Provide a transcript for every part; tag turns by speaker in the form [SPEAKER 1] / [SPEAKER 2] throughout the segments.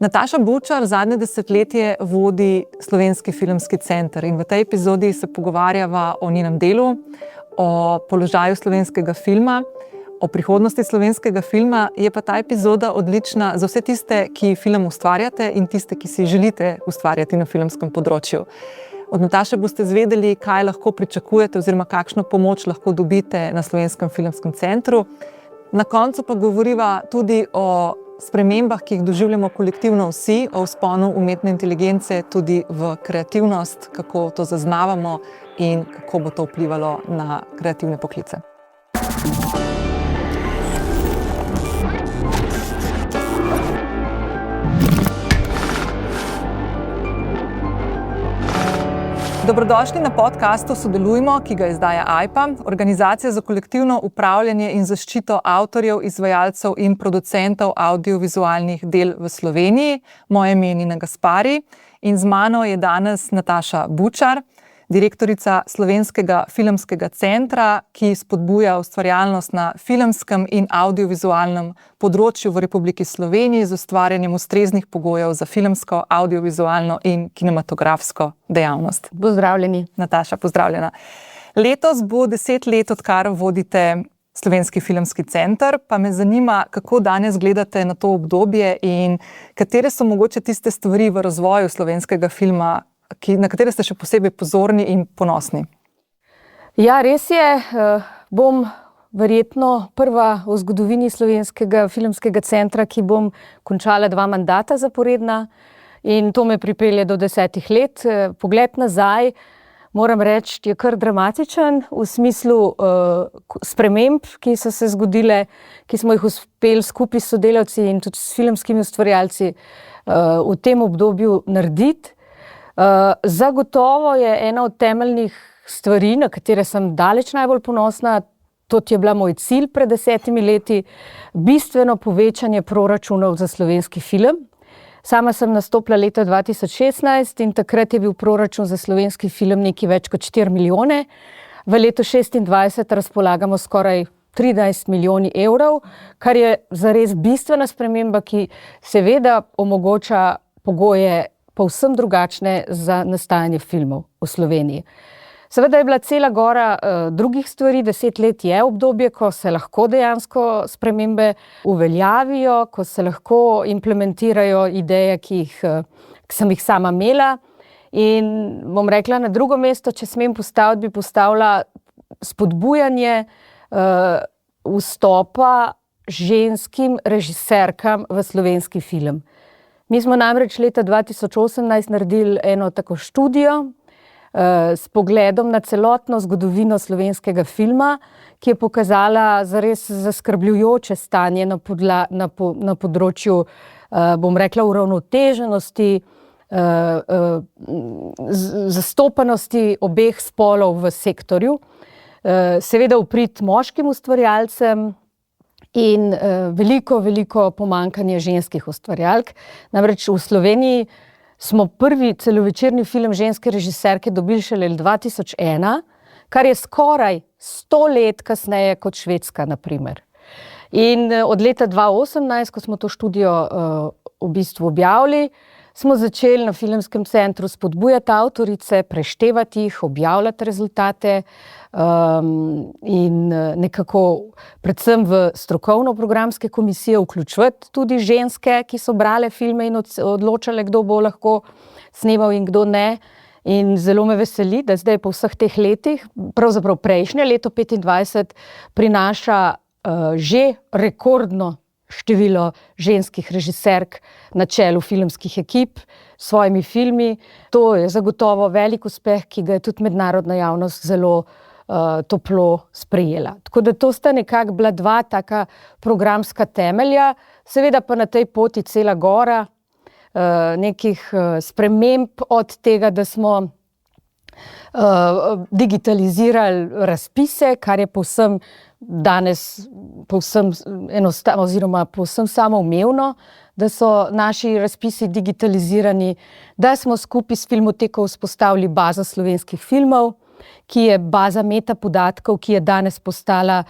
[SPEAKER 1] Nataša Bučar zadnje desetletje vodi Slovenski filmski center in v tej epizodi se pogovarjava o njenem delu, o položaju slovenskega filma, o prihodnosti slovenskega filma. Je pa ta epizoda odlična za vse tiste, ki film ustvarjate in tiste, ki si želite ustvarjati na filmskem področju. Od Nataše boste izvedeli, kaj lahko pričakujete oziroma kakšno pomoč lahko dobite na Slovenskem filmskem centru. Na koncu pa govoriva tudi o spremembah, ki jih doživljamo kolektivno vsi, o vzponu umetne inteligence tudi v kreativnost, kako to zaznavamo in kako bo to vplivalo na kreativne poklice. Dobrodošli na podcastu Sodelujmo, ki ga izdaja AIPA, organizacija za kolektivno upravljanje in zaščito avtorjev, izvajalcev in producentov audiovizualnih del v Sloveniji. Moje ime je Nina Gaspari in z mano je danes Nataša Bučar, direktorica Slovenskega filmskega centra, ki spodbuja ustvarjalnost na filmskem in audiovizualnem področju v Republiki Sloveniji z ustvarjanjem ustreznih pogojev za filmsko, audiovizualno in kinematografsko dejavnost.
[SPEAKER 2] Pozdravljeni.
[SPEAKER 1] Nataša, pozdravljena. Letos bo 10 let, odkar vodite Slovenski filmski center, pa me zanima, kako danes gledate na to obdobje in katere so mogoče tiste stvari v razvoju slovenskega filma, na katere ste še posebej pozorni in ponosni.
[SPEAKER 2] Ja, res je. Bom verjetno prva v zgodovini Slovenskega filmskega centra, ki bom končala 2 mandata zaporedna in to me pripelje do 10 let. Pogled nazaj, moram reči, je kar dramatičen v smislu sprememb, ki so se zgodile, ki smo jih uspeli skupaj s sodelavci in tudi s filmskimi ustvarjalci v tem obdobju narediti. Zagotovo je ena od temeljnih stvari, na katere sem daleč najbolj ponosna, to je bila moj cilj pred 10 leti, bistveno povečanje proračunov za slovenski film. Sama sem nastopila leta 2016 in takrat je bil proračun za slovenski film nekaj več kot 4 milijone. V letu 2026 razpolagamo skoraj 13 milijoni evrov, kar je zares bistvena sprememba, ki seveda omogoča pogoje povsem drugačne za nastajanje filmov v Sloveniji. Seveda je bila cela gora drugih stvari. 10 let je obdobje, ko se lahko dejansko spremembe uveljavijo, ko se lahko implementirajo ideje, ki sem jih sama imela. In bom rekla, na drugo mesto, če smem postaviti, bi postavila spodbujanje vstopa ženskim režiserkam v slovenski film. Mi smo namreč leta 2018 naredili eno tako študijo s pogledom na celotno zgodovino slovenskega filma, ki je pokazala zares zaskrbljujoče stanje na področju, bom rekla, uravnoteženosti, zastopanosti obeh spolov v sektorju, seveda v prid moškim ustvarjalcem, in veliko pomanjkanje ženskih ustvarjalk. Namreč v Sloveniji smo prvi celovečerni film ženske režiserke dobili šele 2001, kar je skoraj 100 let kasneje kot Švedska, na primer. In od leta 2018, ko smo to študijo v bistvu objavili, smo začeli na filmskem centru spodbujati avtorice, preštevati jih, objavljati rezultate in nekako predvsem v strokovno-programske komisije vključevati tudi ženske, ki so brale filme in odločale, kdo bo lahko snemal in kdo ne. In zelo me veseli, da zdaj po vseh teh letih, pravzaprav prejšnje leto 2025, prinaša že rekordno število ženskih režiserk na čelu filmskih ekip s svojimi filmi. To je zagotovo velik uspeh, ki ga je tudi mednarodna javnost zelo toplo sprejela. Tako da to sta nekako bila 2 taka programska temelja, seveda pa na tej poti cela gora nekih sprememb od tega, da smo digitalizirali razpise, kar je povsem danes enostavno oziroma povsem samoumevno, da so naši razpisi digitalizirani, da smo skupaj s Filmoteko vzpostavili bazo slovenskih filmov, ki je baza metapodatkov, ki je danes postala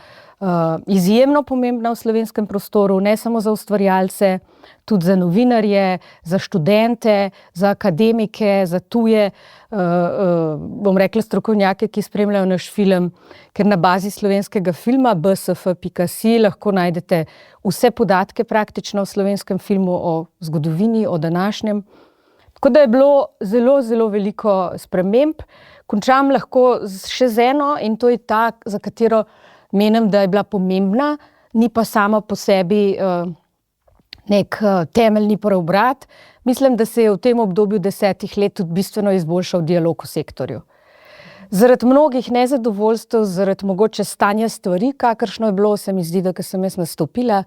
[SPEAKER 2] izjemno pomembna v slovenskem prostoru, ne samo za ustvarjalce, tudi za novinarje, za študente, za akademike, za tuje, bom rekla, strokovnjake, ki spremljajo naš film, ker na bazi slovenskega filma bsf.si lahko najdete vse podatke praktično o slovenskem filmu, o zgodovini, o današnjem. Tako da je bilo zelo, zelo veliko sprememb. Končam lahko še z eno, in to je ta, za katero menim, da je bila pomembna, ni pa sama po sebi nek temeljni preobrat. Mislim, da se je v tem obdobju 10 let tudi bistveno izboljšal dialog v sektorju. Zaradi mnogih nezadovoljstev, zaradi mogoče stanja stvari, kakršno je bilo, se mi zdi, da ko sem jaz nastopila,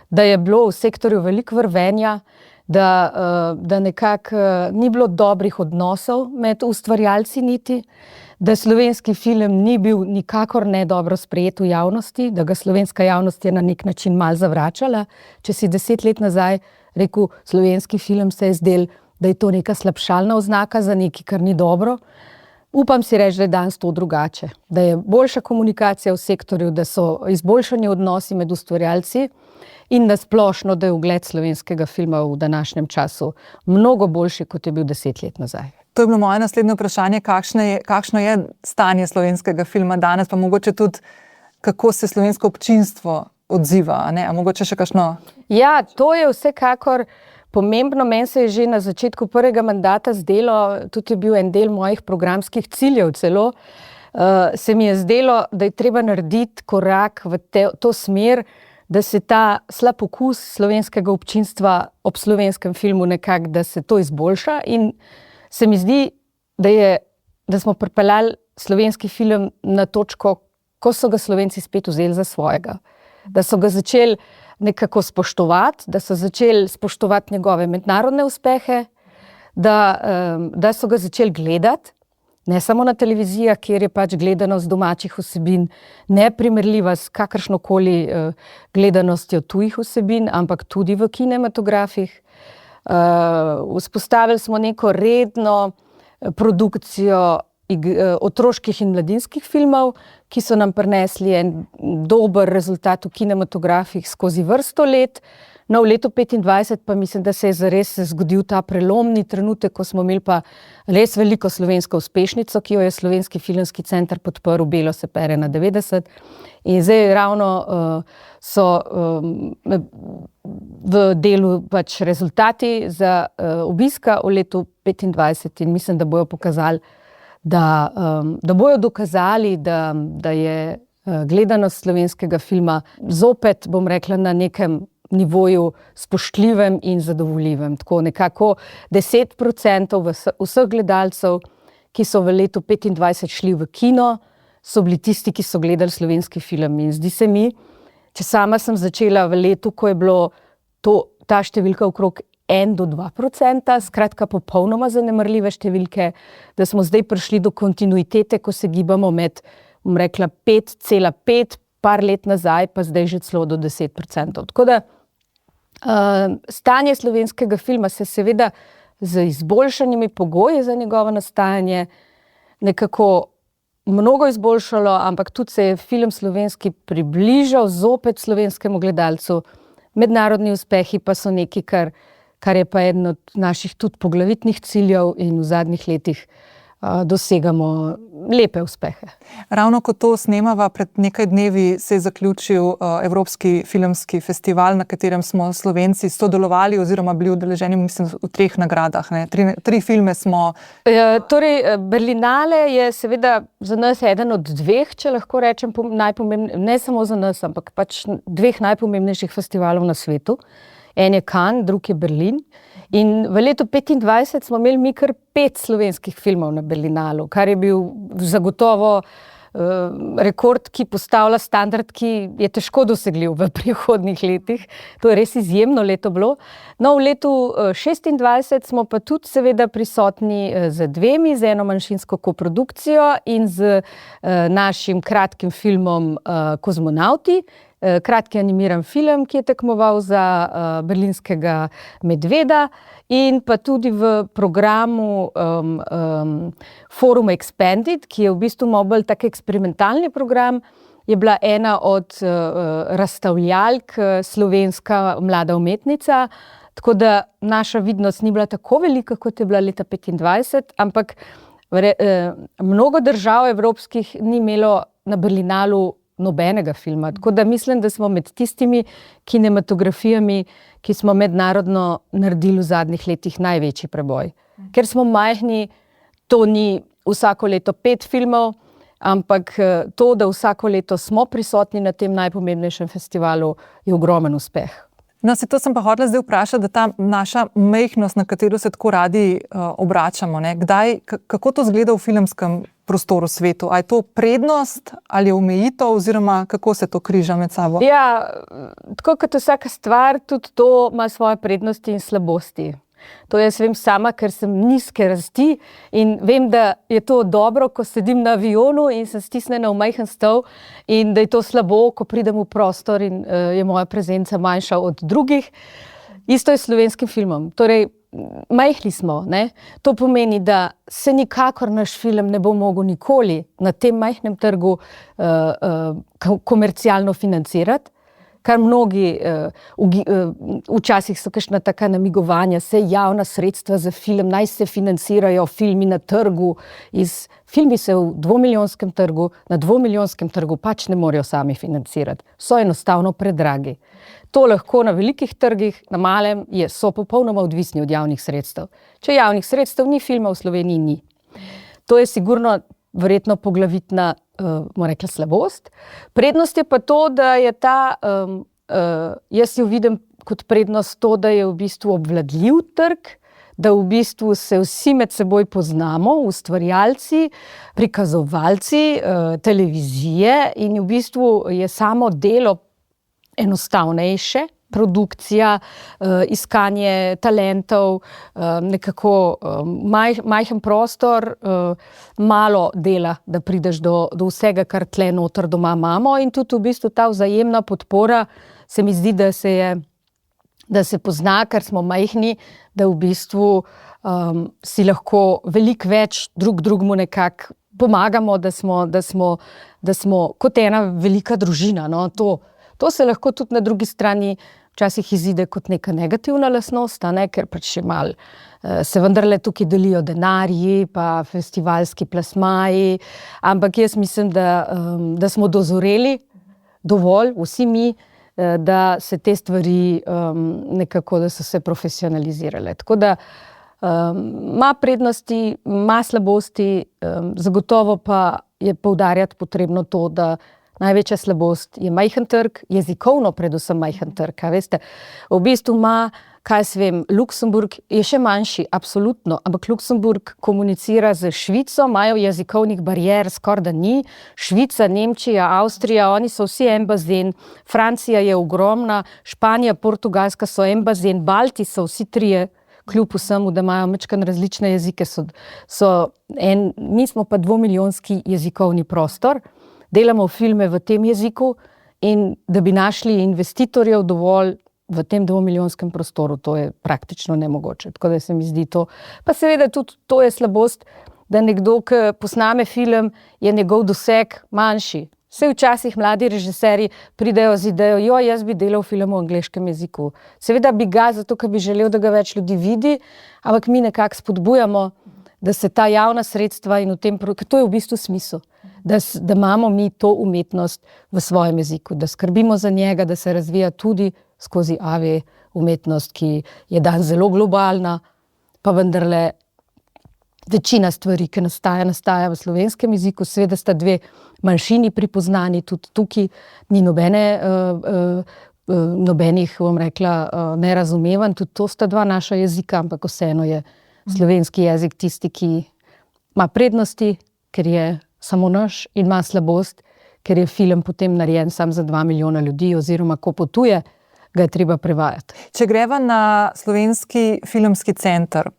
[SPEAKER 2] da je bilo v sektorju veliko vrvenja, da nekako ni bilo dobrih odnosov med ustvarjalci niti, da slovenski film ni bil nikakor ne dobro sprejet v javnosti, da ga slovenska javnost je na nek način malo zavračala. Če si 10 let nazaj rekel, slovenski film, se je zdel, da je to neka slabšalna oznaka za nekaj, kar ni dobro. Upam si reči, da je danes to drugače, da je boljša komunikacija v sektorju, da so izboljšani odnosi med ustvarjalci in na splošno, da je ugled slovenskega filma v današnjem času mnogo boljši, kot je bil 10 let nazaj.
[SPEAKER 1] To je bilo moje naslednje vprašanje, kakšno je stanje slovenskega filma danes, pa mogoče tudi, kako se slovensko občinstvo odziva, a mogoče še kakšno?
[SPEAKER 2] Ja, to je vsekakor pomembno. Meni se je že na začetku prvega mandata zdelo, tudi je bil en del mojih programskih ciljev celo, se mi je zdelo, da je treba narediti korak v to smer, da se ta slab okus slovenskega občinstva ob slovenskem filmu nekako, da se to izboljša, in se mi zdi, da smo pripeljali slovenski film na točko, ko so ga Slovenci spet vzeli za svojega. Da so ga začeli nekako spoštovati, da so začeli spoštovati njegove mednarodne uspehe, da so ga začeli gledati, ne samo na televizijah, kjer je pač gledanost domačih vsebin neprimerljiva s kakršnokoli gledanostjo tujih vsebin, ampak tudi v kinematografih. Vzpostavili smo neko redno produkcijo otroških in mladinskih filmov, ki so nam prinesli en dober rezultat v kinematografih skozi vrsto let. No, v letu 2025 pa mislim, da se je zares zgodil ta prelomni trenutek, ko smo imeli pa res veliko slovensko uspešnico, ki jo je Slovenski filmski center podprl, Belo se pere na 90. In zdaj ravno so v delu pač rezultati za obiska v letu 2025 in mislim, da bojo pokazali, da bojo dokazali, da je gledanost slovenskega filma zopet, bom rekla, na nekem nivoju spoštljivem in zadovoljivem. Tako nekako 10% vseh gledalcev, ki so v letu 2025 šli v kino, so bili tisti, ki so gledali slovenski film. In zdi se mi, če sama sem začela v letu, ko je bilo ta številka okrog 1-2%, skratka popolnoma zanemarljive številke, da smo zdaj prišli do kontinuitete, ko se gibamo med, bom rekla, 5,5, par let nazaj, pa zdaj že celo do 10%. Tako da stanje slovenskega filma se seveda z izboljšanimi pogoji za njegovo nastajanje nekako mnogo izboljšalo, ampak tudi se je film slovenski približal zopet slovenskemu gledalcu. Mednarodni uspehi pa so nekaj, kar je pa eden od naših tudi poglavitnih ciljev in v zadnjih letih dosegamo lepe uspehe.
[SPEAKER 1] Ravno ko to snemava, pred nekaj dnevi se je zaključil Evropski filmski festival, na katerem smo Slovenci sodelovali oziroma bili udeleženi, mislim, v 3 nagradah. Tri filme smo.
[SPEAKER 2] Torej, Berlinale je seveda za nas eden od 2, če lahko rečem, ne samo za nas, ampak pač 2 najpomembnejših festivalov na svetu. En je Cannes, drug je Berlin. In v letu 2025 smo imeli mi kar 5 slovenskih filmov na Berlinalu, kar je bil zagotovo rekord, ki postavlja standard, ki je težko dosegljiv v prihodnjih letih. To je res izjemno leto bilo. No, v letu 2026 smo pa tudi seveda prisotni z 2, z eno manjšinsko koprodukcijo in z našim kratkim filmom Kozmonavti. kratki animiran film, ki je tekmoval za berlinskega medveda, in pa tudi v programu Forum Expanded, ki je v bistvu bolj tak eksperimentalni program, je bila ena od razstavljalk slovenska mlada umetnica, tako da naša vidnost ni bila tako velika, kot je bila leta 2025, ampak mnogo držav evropskih ni imelo na Berlinalu nobenega filma. Tako da mislim, da smo med tistimi kinematografijami, ki smo mednarodno naredili v zadnjih letih največji preboj. Ker smo majhni, to ni vsako leto 5 filmov, ampak to, da vsako leto smo prisotni na tem najpomembnejšem festivalu, je ogromen uspeh.
[SPEAKER 1] No, to sem pa hotela zdaj vprašati, da ta naša majhnost, na katero se tako radi obračamo, ne? Kako to izgleda v filmskem prostoru svetu? A je to prednost ali je omejitev oziroma kako se to križa med sabo?
[SPEAKER 2] Ja, tako kot vsaka stvar, tudi to ima svoje prednosti in slabosti. To jaz vem sama, ker sem nizke rasti in vem, da je to dobro, ko sedim na avionu in sem stisnjena v majhen stol, in da je to slabo, ko pridem v prostor in je moja prezenca manjša od drugih. Isto je s slovenskim filmom. Torej, majhni smo, ne? To pomeni, da se nikakor naš film ne bo mogel nikoli na tem majhnem trgu komercialno financirati, kar mnogi, včasih so kakšna taka namigovanja, se javna sredstva za film, naj se financirajo filmi na trgu. Filmi se v 2-milijonskem trgu, na 2-milijonskem trgu pač ne morejo sami financirati. So enostavno predragi. To lahko na velikih trgih, na malem so popolnoma odvisni od javnih sredstev. Če javnih sredstev ni, filma v Sloveniji ni. To je sigurno verjetno poglavitna slabost. Prednost je pa to, da je ta, jaz jo vidim kot prednost to, da je v bistvu obvladljiv trg, da v bistvu se vsi med seboj poznamo, ustvarjalci, prikazovalci, televizije, in v bistvu je samo delo enostavnejše, produkcija, iskanje talentov, nekako majhen prostor, malo dela, da prideš do vsega, kar tle noter doma imamo, in tudi v bistvu ta vzajemna podpora se mi zdi, da se pozna, ker smo majhni, da v bistvu si lahko veliko več drugemu nekako pomagamo, da smo kot ena velika družina. No? To se lahko tudi na drugi strani včasih izide kot neka negativna lastnost, ker pač še malo se vendarle tukaj delijo denarji, pa festivalski plasmaji, ampak jaz mislim, da smo dozoreli dovolj, vsi mi, da se te stvari nekako, da so se profesionalizirale. Tako da ima prednosti, ima slabosti, zagotovo pa je poudarjati potrebno to, da največja slabost je majhen trg, jezikovno predvsem majhen trg. Veste, v bistvu ima, kaj jaz vem, Luksemburg je še manjši, absolutno, ampak Luksemburg komunicira z Švico, imajo jezikovnih barijer, skoraj da ni. Švica, Nemčija, Avstrija, oni so vsi en bazen, Francija je ogromna, Španija, Portugalska so en bazen, Balti so vsi trije, kljub vsemu, da imajo majčkeno različne jezike, mi smo pa 2-milijonski jezikovni prostor. Delamo filme v tem jeziku in da bi našli investitorjev dovolj v tem 2-milijonskem prostoru, to je praktično nemogoče. Tako da se mi zdi to. Pa seveda tudi to je slabost, da nekdo, ki posname film, je njegov doseg manjši. Saj včasih mladi režiserji pridejo z idejo, jaz bi delal film v angleškem jeziku. Seveda bi ga, zato ker bi želel, da ga več ljudi vidi, ampak mi nekako spodbujamo, da se ta javna sredstva in v tem, to je v bistvu smisel. Da imamo mi to umetnost v svojem jeziku, da skrbimo za njega, da se razvija tudi skozi AV umetnost, ki je dan zelo globalna, pa vendarle večina stvari, ki nastaja v slovenskem jeziku, seveda sta dve manjšini pripoznani, tudi tukaj ni nobenih, bom rekla, nerazumevanj, tudi to sta dva naša jezika, ampak vseeno je slovenski jezik tisti, ki ima prednosti, ker je samo naš, in ima slabost, ker je film potem narejen sam za 2 milijona ljudi, oziroma ko potuje, ga je treba prevajati.
[SPEAKER 1] Če greva na Slovenski filmski center,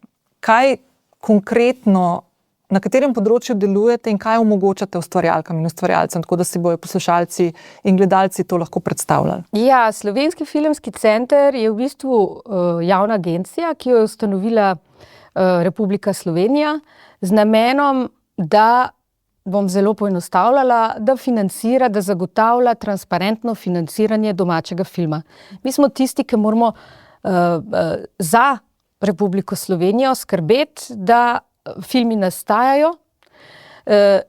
[SPEAKER 1] kaj konkretno Na katerem področju delujete in kaj omogočate ustvarjalkam in ustvarjalcem, tako da si bojo poslušalci in gledalci to lahko predstavljali?
[SPEAKER 2] Ja, Slovenski filmski center je v bistvu javna agencija, ki jo je ustanovila Republika Slovenija z namenom, da, bom zelo poenostavljala, da financira, da zagotavlja transparentno financiranje domačega filma. Mi smo tisti, ki moramo za Republiko Slovenijo skrbeti, da filmi nastajajo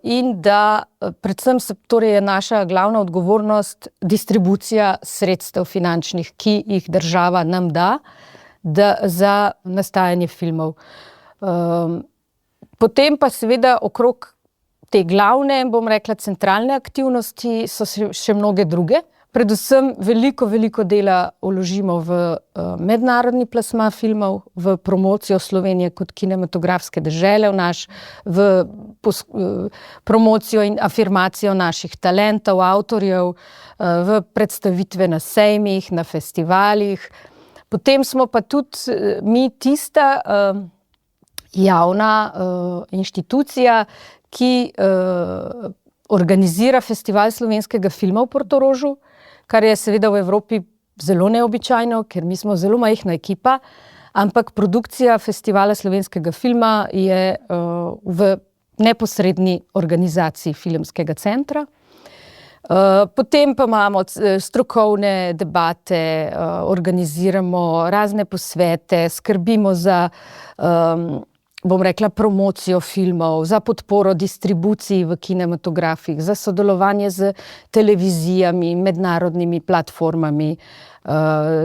[SPEAKER 2] in da predvsem torej je naša glavna odgovornost distribucija sredstev finančnih, ki jih država nam da za nastajanje filmov. Potem pa seveda okrog te glavne, bom rekla, centralne aktivnosti so še mnoge druge. Predvsem veliko dela vložimo v mednarodni plasma filmov, v promocijo Slovenije kot kinematografske dežele, v promocijo in afirmacijo naših talentov, avtorjev, v predstavitve na sejmih, na festivalih. Potem smo pa tudi mi tista javna inštitucija, ki organizira Festival slovenskega filma v Portorožu, kar je seveda v Evropi zelo neobičajno, ker mi smo zelo majhna ekipa, ampak produkcija Festivala slovenskega filma je v neposredni organizaciji filmskega centra. Potem pa imamo strokovne debate, organiziramo razne posvete, skrbimo za bom rekla, promocijo filmov, za podporo distribuciji v kinematografih, za sodelovanje z televizijami, mednarodnimi platformami.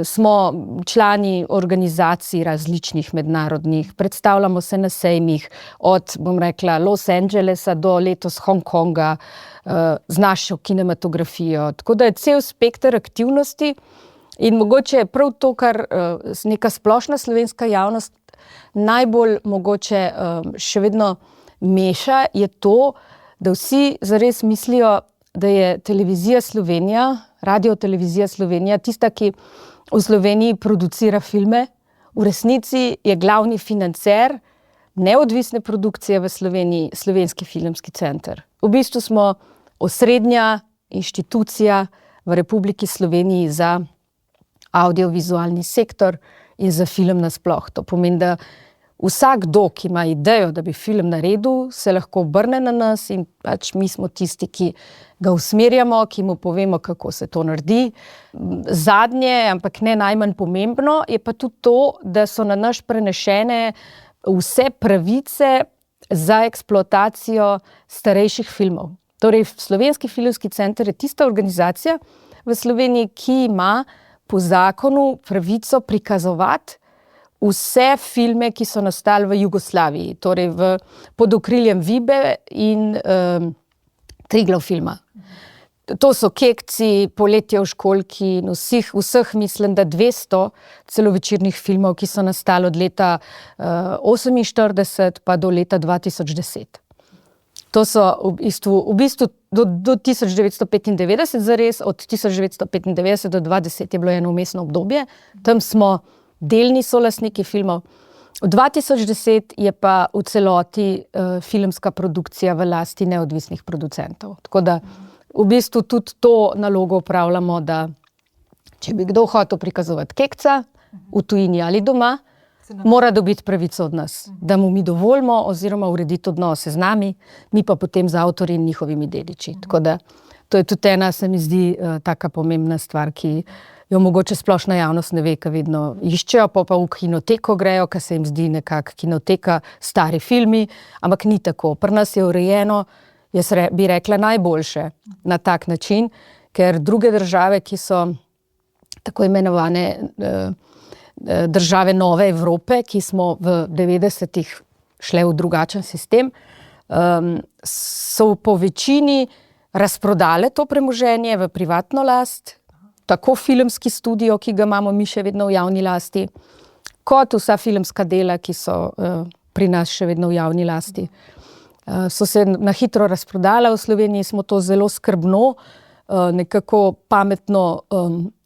[SPEAKER 2] Smo člani organizacij različnih mednarodnih, predstavljamo se na sejmih od, bom rekla, Los Angelesa do letos Hongkonga z našo kinematografijo. Tako da je cel spekter aktivnosti in mogoče je prav to, kar neka splošna slovenska javnost najbolj mogoče še vedno meša, je to, da vsi zares mislijo, da je televizija Slovenija, radiotelevizija Slovenija, tista, ki v Sloveniji producira filme. V resnici je glavni financer neodvisne produkcije v Sloveniji Slovenski filmski center. V bistvu smo osrednja inštitucija v Republiki Sloveniji za audiovizualni sektor in za film nasploh. To pomeni, da vsakdo, ki ima idejo, da bi film naredil, se lahko obrne na nas in pač mi smo tisti, ki ga usmerjamo, ki mu povemo, kako se to naredi. Zadnje, ampak ne najmanj pomembno, je pa tudi to, da so na nas prenešene vse pravice za eksploatacijo starejših filmov. Torej, Slovenski filmski center je tista organizacija v Sloveniji, ki ima po zakonu pravico prikazovati vse filme, ki so nastali v Jugoslaviji, torej pod okriljem Vibe in Triglav filma. To so Kekci, Poletje v školjki in vseh mislim, da 200 celovečernih filmov, ki so nastali od leta 1948 pa do leta 2010. To so v bistvu do 1995 zares, od 1995 do 2010 je bilo eno vmesno obdobje, tam smo delni solastniki filmov. V 2010 je pa v celoti filmska produkcija v lasti neodvisnih producentov. Tako da v bistvu tudi to nalogo opravljamo, da če bi kdo hotel prikazovati Kekca v tujini ali doma, mora dobiti pravico od nas, da mu mi dovolimo oziroma urediti odnose z nami, mi pa potem z avtorji in njihovimi dediči. Tako da to je tudi ena, se mi zdi, taka pomembna stvar, ki jo mogoče splošna javnost ne ve, kaj vedno iščejo, pa v kinoteko grejo, ker se jim zdi nekako kinoteka stari filmi, ampak ni tako. Pri nas je urejeno, jaz bi rekla, najboljše na tak način, ker druge države, ki so tako imenovane države nove Evrope, ki smo v 90-ih šle v drugačen sistem, so po večini razprodale to premoženje v privatno last, tako filmski studio, ki ga imamo mi še vedno v javni lasti, kot vsa filmska dela, ki so pri nas še vedno v javni lasti. So se na hitro razprodala, v Sloveniji smo to zelo skrbno, nekako pametno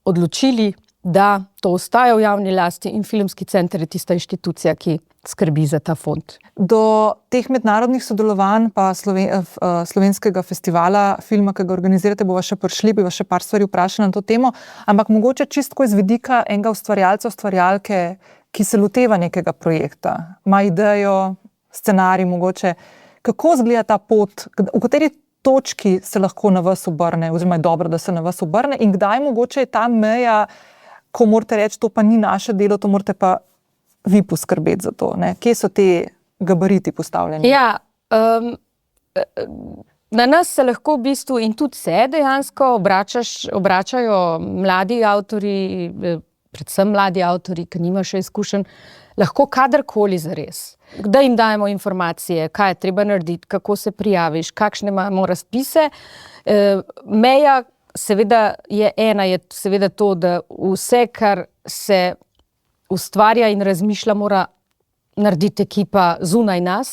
[SPEAKER 2] odločili, da to ostaja v javni lasti in Filmski center je tista inštitucija, ki skrbi za ta fond.
[SPEAKER 1] Do teh mednarodnih sodelovanj pa slovenskega festivala filma, ki ga organizirate, bova še prišli, bi vas še par stvari vprašala na to temo, ampak mogoče čisto iz vidika enega ustvarjalca, ustvarjalke, ki se loteva nekega projekta, ima idejo, scenarij mogoče. Kako izgleda ta pot, v kateri točki se lahko na vas obrne, oziroma je dobro, da se na vas obrne in kdaj mogoče je ta meja, ko morate reči, to pa ni naše delo, to morate pa vi poskrbeti za to, ne? Kje so te gabariti postavljeni?
[SPEAKER 2] Ja, na nas se lahko v bistvu in tudi se dejansko obračajo mladi avtorji, predvsem mladi avtorji, ki nimajo še izkušenj, lahko kadarkoli zares. Da jim dajemo informacije, kaj je treba narediti, kako se prijaviš, kakšne imamo razpise. Meja seveda je seveda to, da vse, kar se ustvarja in razmišlja, mora narediti ekipa zunaj nas.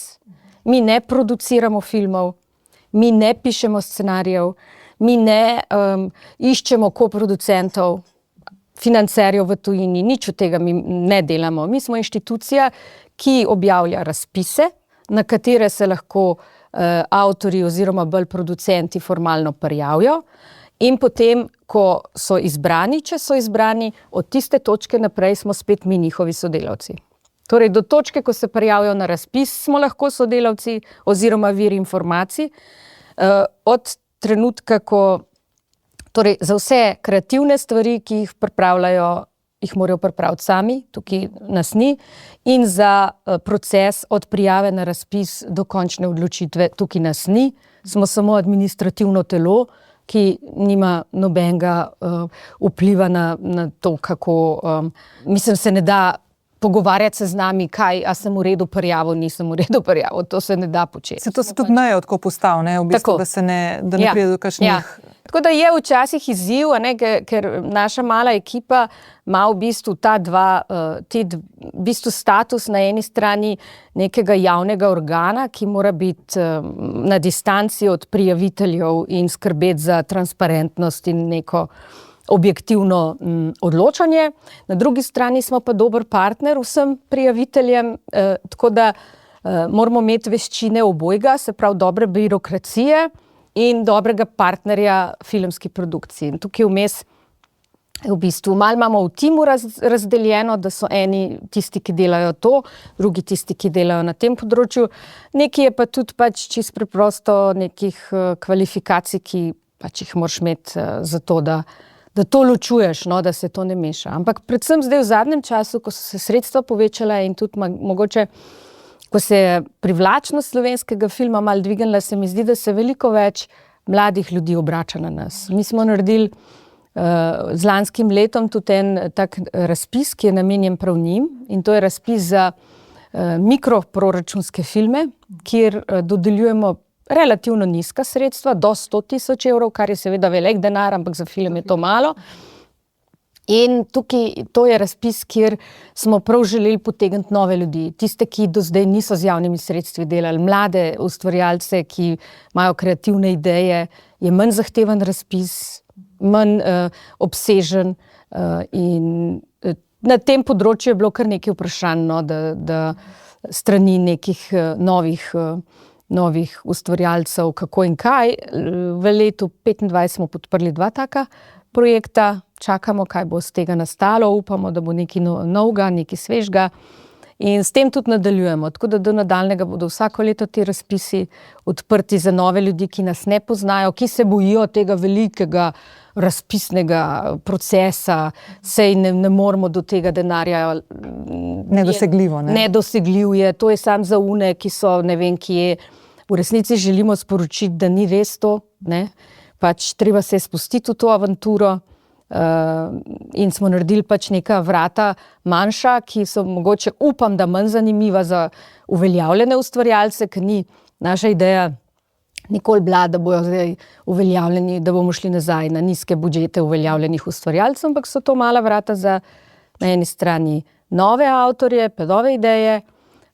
[SPEAKER 2] Mi ne produciramo filmov, mi ne pišemo scenarijev, mi ne iščemo koproducentov, financerjev v tujini, nič od tega mi ne delamo. Mi smo inštitucija, ki objavlja razpise, na katere se lahko avtorji oziroma bolj producenti formalno prijavijo. In potem, ko so izbrani, če so izbrani, od tiste točke naprej smo spet mi njihovi sodelavci. Torej, do točke, ko se prijavijo na razpis, smo lahko sodelavci oziroma viri informacij. Od trenutka, torej, za vse kreativne stvari, ki jih pripravljajo, jih morajo pripraviti sami, tukaj nas ni. In za proces od prijave na razpis do končne odločitve, tukaj nas ni. Smo samo administrativno telo, ki nima nobenega vpliva na to, kako, mislim, se ne da pogovarjati se z nami, a sem v redu prijavil, nisem v redu prijavil, to se ne da početi.
[SPEAKER 1] To se tudi mejo tako postavi, ne? V bistvu, da ne pride do kakšnih...
[SPEAKER 2] Ja. Tako da je včasih izziv, ker naša mala ekipa ima v bistvu v bistvu status na eni strani nekega javnega organa, ki mora biti na distanci od prijaviteljev in skrbeti za transparentnost in neko objektivno odločanje. Na drugi strani smo pa dober partner vsem prijaviteljem, tako da moramo imeti veščine obojega, se pravi dobre birokracije in dobrega partnerja filmski produkciji. In tukaj vmes v bistvu malo imamo v timu razdeljeno, da so eni tisti, ki delajo to, drugi tisti, ki delajo na tem področju. Nekaj je pa tudi čisto preprosto nekih kvalifikacij, ki jih moraš imeti za to, da to ločuješ, no, da se to ne meša. Ampak predvsem zdaj v zadnjem času, ko so se sredstva povečala in tudi mogoče, ko se je privlačnost slovenskega filma malo dvignila, se mi zdi, da se veliko več mladih ljudi obrača na nas. Mi smo naredili z lanskim letom tudi en tak razpis, ki je namenjen prav njim, in to je razpis za mikroproračunske filme, kjer dodeljujemo relativno nizka sredstva, do 100.000 evrov, kar je seveda velik denar, ampak za film je to malo. In tukaj, to je razpis, kjer smo prav želeli potegniti nove ljudi, tiste, ki do zdaj niso z javnimi sredstvi delali, mlade ustvarjalce, ki imajo kreativne ideje, je manj zahteven razpis, manj obsežen in na tem področju je bilo kar nekaj vprašanj, no, da strani nekih novih ustvarjalcev, kako in kaj. V letu 2025 smo podprli 2 taka projekta, čakamo, kaj bo z tega nastalo, upamo, da bo nekaj novega, nekaj svežega in s tem tudi nadaljujemo. Tako da do nadaljnega bodo vsako leto ti razpisi odprti za nove ljudi, ki nas ne poznajo, ki se bojijo tega velikega razpisnega procesa, sej ne moremo do tega denarja.
[SPEAKER 1] Nedosegljivo, ne?
[SPEAKER 2] Nedosegljiv je, to je samo za une, ki so ne vem kje. V resnici želimo sporočiti, da ni res to, ne? Treba se spustiti v to avanturo in smo naredili neka vrata manjša, ki so mogoče, upam, da manj zanimiva za uveljavljene ustvarjalce, ker ni naša ideja nikoli bila, da bojo zdaj uveljavljeni, da bomo šli nazaj na nizke budžete uveljavljenih ustvarjalcev, ampak so to mala vrata za na eni strani nove avtorje, pa nove ideje,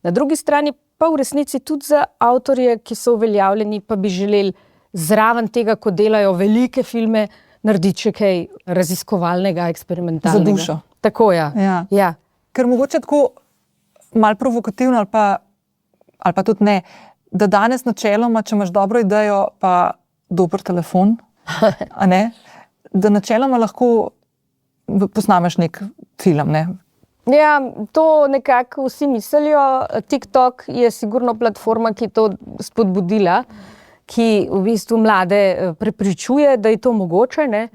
[SPEAKER 2] na drugi strani pa v resnici tudi za avtorje, ki so uveljavljeni, pa bi želeli zraven tega, ko delajo velike filme, narediti še kaj raziskovalnega, eksperimentalnega.
[SPEAKER 1] Za dušo.
[SPEAKER 2] Tako, ja. Ja.
[SPEAKER 1] Ker mogoče tako malo provokativno ali pa tudi ne, da danes načeloma, če imaš dobro idejo, pa dober telefon, a ne, da načeloma lahko posnameš nek film, ne?
[SPEAKER 2] Ja, to nekako vsi mislijo. TikTok je sigurno platforma, ki je to spodbudila, ki v bistvu mlade prepričuje, da je to mogoče, ne.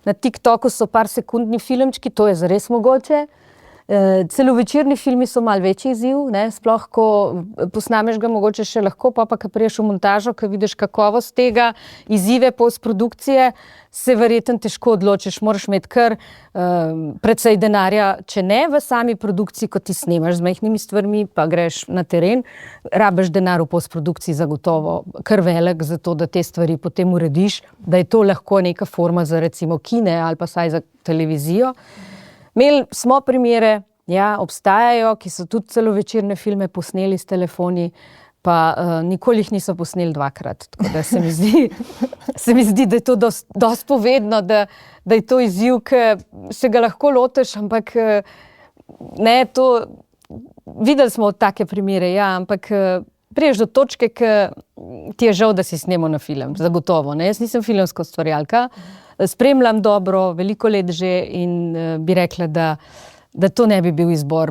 [SPEAKER 2] Na TikToku so par sekundni filmčki, to je zares mogoče. Celovečerni filmi so malo večji izziv, ne, sploh ko posnameš ga mogoče še lahko, pa ko priješ v montažo, ko vidiš kakovost tega, izzive postprodukcije, se verjetno težko odločiš, moraš imeti kar precej denarja, če ne v sami produkciji, ko ti snemaš z majhnimi stvarmi, pa greš na teren, rabiš denar v postprodukciji zagotovo kar velik, zato da te stvari potem urediš, da je to lahko neka forma za recimo kine ali pa saj za televizijo. Imeli smo primere, ja, obstajajo, ki so tudi celovečerne filme posneli s telefoni, pa nikoli jih niso posneli dvakrat. Tako da se mi zdi, da je to dosti povedno, da je to izziv, ki se ga lahko lotiš, ampak ne, to videli smo take primere, ja, ampak priješ do točke, ki ti je žal, da si snemal na film, zagotovo, ne, jaz nisem filmska ustvarjalka, spremljam dobro, veliko let že in bi rekla, da to ne bi bil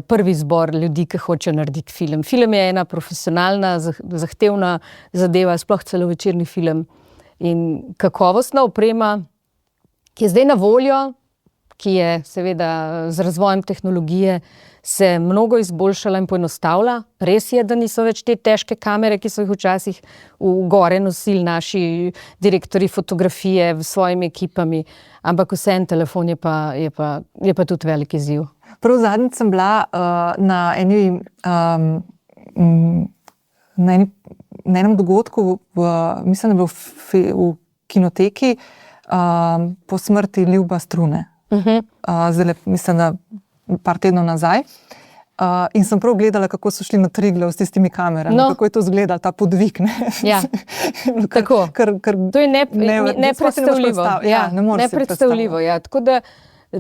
[SPEAKER 2] prvi izbor ljudi, ki hočejo narediti film. Film je ena profesionalna, zahtevna zadeva, sploh celovečerni film. In kakovostna oprema, ki je zdaj na voljo, ki je seveda z razvojem tehnologije se mnogo izboljšala in poenostavlja. Res je, da niso več te težke kamere, ki so jih včasih v gore nosili naši direktorji fotografije s svojimi ekipami, ampak vseeno telefon je pa tudi velik izziv.
[SPEAKER 1] Prav zadnjič sem bila na enem dogodku, mislim, da je bil v kinoteki po smrti Ljuba Strune. Zdaj, mislim, da par tednov nazaj. In sem prav gledala, kako so šli na Triglav s tistimi kamerami, kako je to izgledalo, ta podvig, ne?
[SPEAKER 2] Ja, tako. To je nepredstavljivo. Ja, nepredstavljivo, ja. Tako da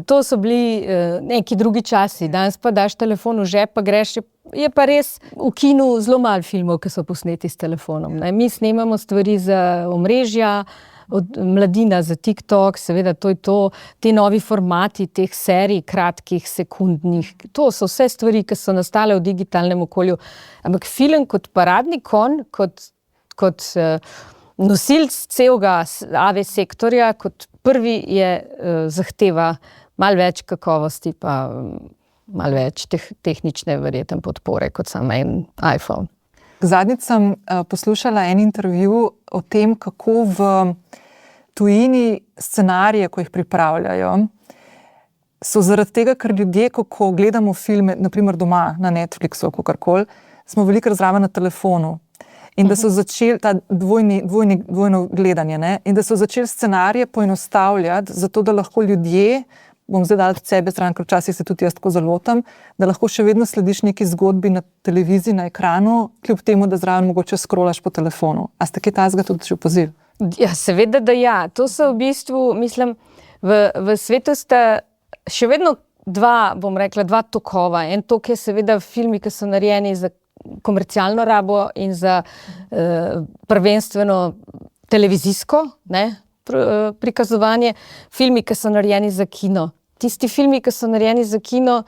[SPEAKER 2] to so bili neki drugi časi. Danes pa daš telefon v žep, pa greš, je pa res v kinu zelo malo filmov, ki so posneti s telefonom, ne? Mi snemamo stvari za omrežja, od mladina za TikTok, seveda to je to, te novi formati teh serij, kratkih, sekundnih, to so vse stvari, ki so nastale v digitalnem okolju. Ampak film kot paradni konj, kot nosilc celega AV sektorja, kot prvi je zahteva malo več kakovosti, pa malo več tehnične verjetno podpore, kot samo en iPhone.
[SPEAKER 1] Zadnjič sem poslušala en intervju o tem, kako v tujini scenarije, ko jih pripravljajo, so zaradi tega, ker ljudje, ko gledamo filme, naprimer doma na Netflixu, kakorkoli, smo veliko zraven na telefonu. In da so začeli ta dvojno gledanje, ne? In da so začeli scenarije poenostavljati, zato da lahko ljudje, bom zdaj dala od sebe stran, ker včasih se tudi jaz tako zalotam, da lahko še vedno slediš neki zgodbi na televiziji, na ekranu, kljub temu, da zraven mogoče scrollaš po telefonu. A ste kaj takega tudi že opazili?
[SPEAKER 2] Ja, seveda, da ja. To so v bistvu, mislim, v svetu sta še vedno dva tokova. En tok je seveda filmi, ki so narejeni za komercialno rabo in za prvenstveno televizijsko, ne, prikazovanje. Filmi, ki so narejeni za kino. Tisti filmi, ki so narejeni za kino,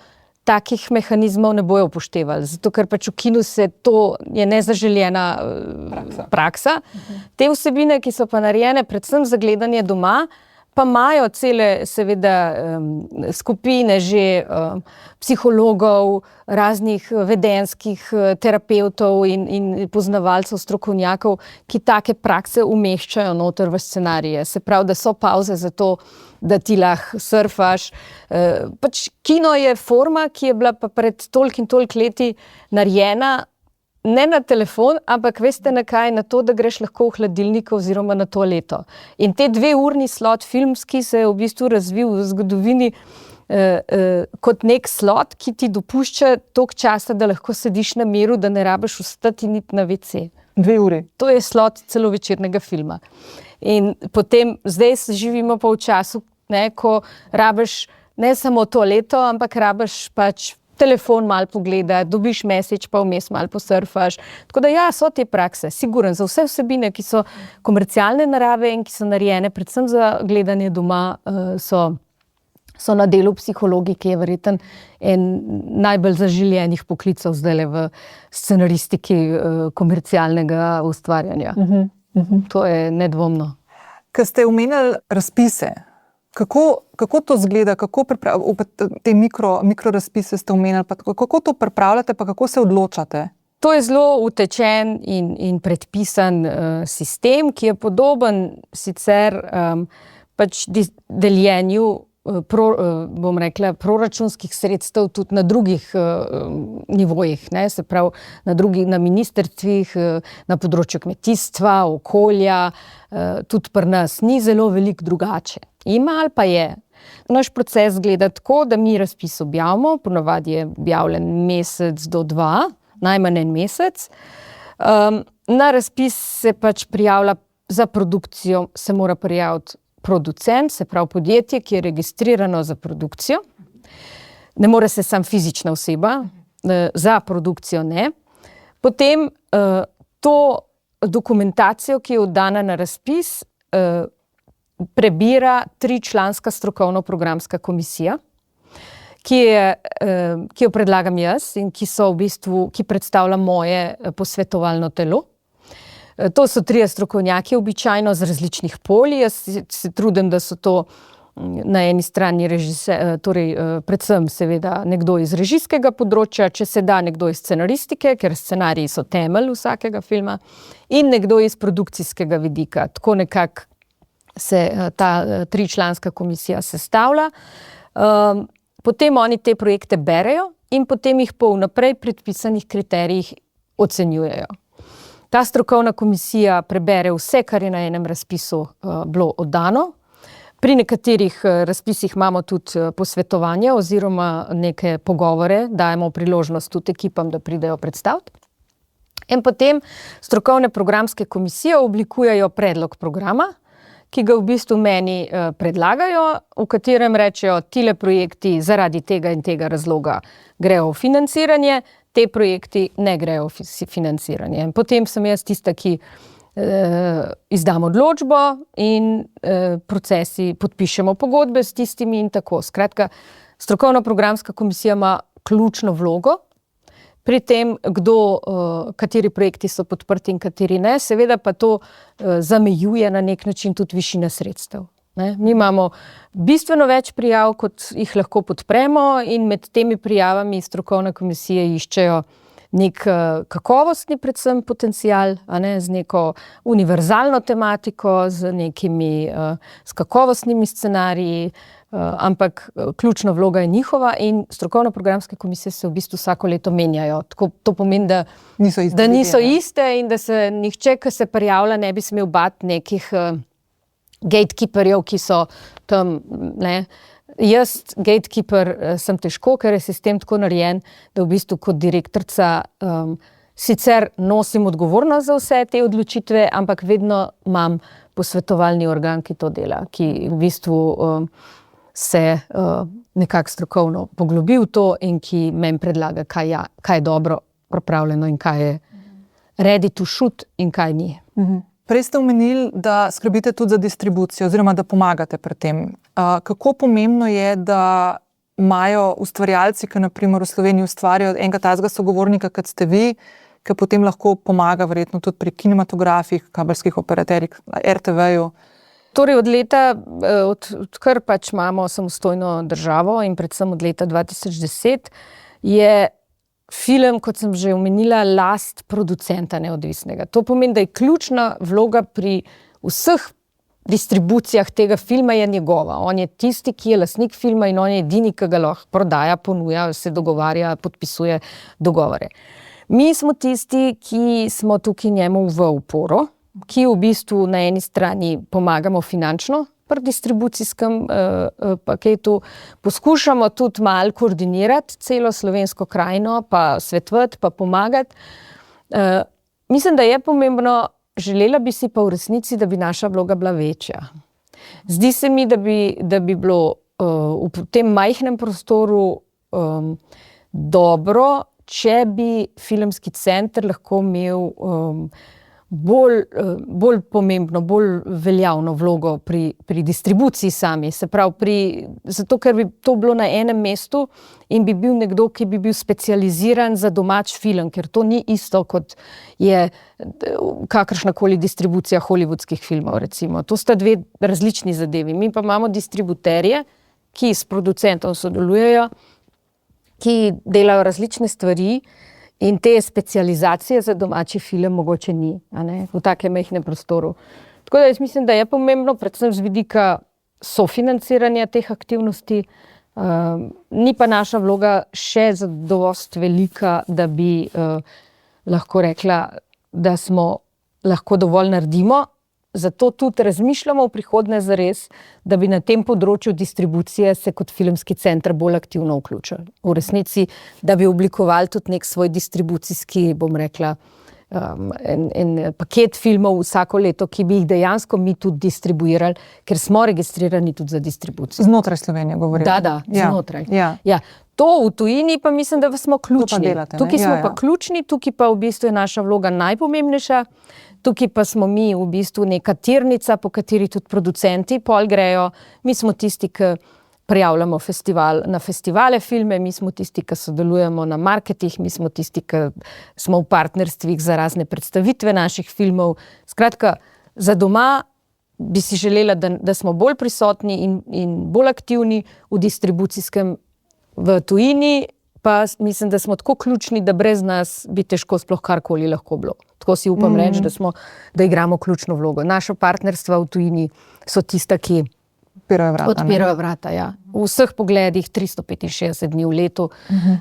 [SPEAKER 2] takih mehanizmov ne bojo upoštevali, zato ker pač v kinu to je nezaželjena praksa. Te vsebine, ki so pa narejene predvsem za gledanje doma, pa imajo cele seveda skupine že psihologov, raznih vedenjskih terapevtov in poznavalcev, strokovnjakov, ki take prakse umeščajo noter v scenarije. Se pravi, da so pavze za to, da ti lahko surfaš. Pač kino je forma, ki je bila pa pred toliko in toliko leti narejena, ne na telefon, ampak veste na kaj, na to, da greš lahko v hladilnik oziroma na toaleto. In te 2-urni slot filmski se je v bistvu razvil v zgodovini kot nek slot, ki ti dopušča toliko časa, da lahko sediš na miru, da ne rabiš vstati niti na WC.
[SPEAKER 1] 2 uri.
[SPEAKER 2] To je slot celovečernega filma. In potem, zdaj živimo pa v času, ne, ko rabiš ne samo to leto, ampak rabiš pač telefon malo pogledati, dobiš message, pa vmes malo posurfaš. Tako da ja, so te prakse, siguren, za vse vsebine, ki so komercialne narave in ki so narejene predvsem za gledanje doma, so na delu psihologi, ki je verjetno en najbolj zaželenih poklicev zdajle v scenaristiki komercialnega ustvarjanja. To je nedvomno.
[SPEAKER 1] Ko ste omenili razpise, kako to zgleda, kako te mikro razpise ste omenili, pa kako to pripravljate, pa kako se odločate?
[SPEAKER 2] To je zelo utečen in predpisan sistem, ki je podoben sicer pač deljenju bom rekla, proračunskih sredstev tudi na drugih nivojih, ne, se pravi na ministrstvih, na področju kmetijstva, okolja, tudi pri nas ni zelo veliko drugače. Ima ali pa je. Naš proces gleda tako, da mi razpis objavimo, ponavadi je objavljen mesec do 2, najmanj en mesec. Na razpis se pač prijavlja za produkcijo, se mora prijaviti producent, se pravi podjetje, ki je registrirano za produkcijo. Ne more se sam fizična oseba, za produkcijo ne. Potem to dokumentacijo, ki je oddana na razpis, prebira 3-članska strokovno-programska komisija, ki jo predlagam jaz in ki predstavlja moje posvetovalno telo. To so 3 strokovnjaki običajno z različnih polj. Jaz se trudim, da so to na eni strani predvsem seveda nekdo iz režijskega področja, če se da nekdo iz scenaristike, ker scenariji so temelj vsakega filma, in nekdo iz produkcijskega vidika. Tako nekako se ta 3-članska komisija sestavlja. Potem oni te projekte berejo in potem jih po vnaprej predpisanih kriterijih ocenjujejo. Ta strokovna komisija prebere vse, kar je na enem razpisu bilo oddano. Pri nekaterih razpisih imamo tudi posvetovanje oziroma neke pogovore, dajemo priložnost tudi ekipam, da pridejo predstaviti. In potem strokovne programske komisije oblikujejo predlog programa, ki ga v bistvu meni predlagajo, v katerem rečejo, tile projekti zaradi tega in tega razloga grejo v financiranje, te projekti ne grejo v financiranje. Potem sem jaz tista, ki izdam odločbo in procesi, podpišemo pogodbe s tistimi in tako. Skratka, strokovno-programska komisija ima ključno vlogo pri tem, kateri projekti so podprti in kateri ne. Seveda pa to zamejuje na nek način tudi višina sredstev. Mi imamo bistveno več prijav, kot jih lahko podpremo, in med temi prijavami strokovne komisije iščejo nek kakovostni predvsem potencial, z neko univerzalno tematiko, s kakovostnimi scenariji, ampak ključna vloga je njihova in strokovno-programske komisije se v bistvu vsako leto menjajo. To pomeni, da niso iste in da se nihče, ki se prijavlja, ne bi smel bati nekih gatekeeperjev, ki so tam, ne. Jaz, gatekeeper, sem težko, ker je sistem tako narejen, da v bistvu kot direktorica sicer nosim odgovornost za vse te odločitve, ampak vedno imam posvetovalni organ, ki to dela, ki v bistvu se nekako strokovno poglobi v to in ki meni predlaga, kaj je dobro pripravljeno in kaj je ready to shoot in kaj ni.
[SPEAKER 1] Prej ste omenili, da skrbite tudi za distribucijo oziroma da pomagate pri tem. Kako pomembno je, da imajo ustvarjalci, ki na primer v Sloveniji ustvarjajo enega takega sogovornika, kot ste vi, ki potem lahko pomaga verjetno tudi pri kinematografih, kabelskih operaterjih, RTV-ju?
[SPEAKER 2] Torej odkar pač imamo samostojno državo in predvsem od leta 2010, je film, kot sem že omenila, last producenta neodvisnega. To pomeni, da je ključna vloga pri vseh distribucijah tega filma je njegova. On je tisti, ki je lastnik filma in on je edini, ki ga lahko prodaja, ponuja, se dogovarja, podpisuje dogovore. Mi smo tisti, ki smo tukaj njemu v oporo, ki v bistvu na eni strani pomagamo finančno pri distribucijskem paketu, poskušamo tudi malo koordinirati celo slovensko krajino, pa svetovati, pa pomagati. Mislim, da je pomembno, želela bi si pa v resnici, da bi naša vloga bila večja. Zdi se mi, da bi bilo v tem majhnem prostoru dobro, če bi filmski center lahko imel bolj pomembno, bolj veljavno vlogo pri distribuciji sami. Se pravi, zato ker bi to bilo na enem mestu in bi bil nekdo, ki bi bil specializiran za domač film, ker to ni isto, kot je kakršnakoli distribucija hollywoodskih filmov, recimo. To sta dve različni zadevi. Mi pa imamo distributerje, ki s producentom sodelujejo, ki delajo različne stvari, in te specializacije za domači film mogoče ni, v takem majhnem prostoru. Tako da jaz mislim, da je pomembno, predvsem z vidika sofinanciranja teh aktivnosti, ni pa naša vloga še zadost velika, da bi lahko rekla, da smo lahko dovolj naredimo. Zato tudi razmišljamo v prihodnje zares, da bi na tem področju distribucije se kot filmski center bolj aktivno vključili. V resnici, da bi oblikovali tudi nek svoj distribucijski, bom rekla, en paket filmov vsako leto, ki bi jih dejansko mi tudi distribuirali, ker smo registrirani tudi za distribucijo.
[SPEAKER 1] Znotraj Slovenije govorimo.
[SPEAKER 2] Da, znotraj. Ja. To v tujini pa mislim, da smo ključni. Tukaj smo pa ključni, tukaj pa v bistvu je naša vloga najpomembnejša. Tukaj pa smo mi v bistvu neka tirnica, po kateri tudi producenti pol grejo. Mi smo tisti, ki prijavljamo na festivale filme, mi smo tisti, ki sodelujemo na marketih, mi smo tisti, ki smo v partnerstvih za razne predstavitve naših filmov. Skratka, za doma bi si želela, da smo bolj prisotni in bolj aktivni v distribucijskem. V tujini pa mislim, da smo tako ključni, da brez nas bi težko sploh karkoli lahko bilo. Tako si upam reči, da igramo ključno vlogo. Naša partnerstva v tujini so tista, ki odpirajo vrata. Ja. V vseh pogledih 365 dni v letu.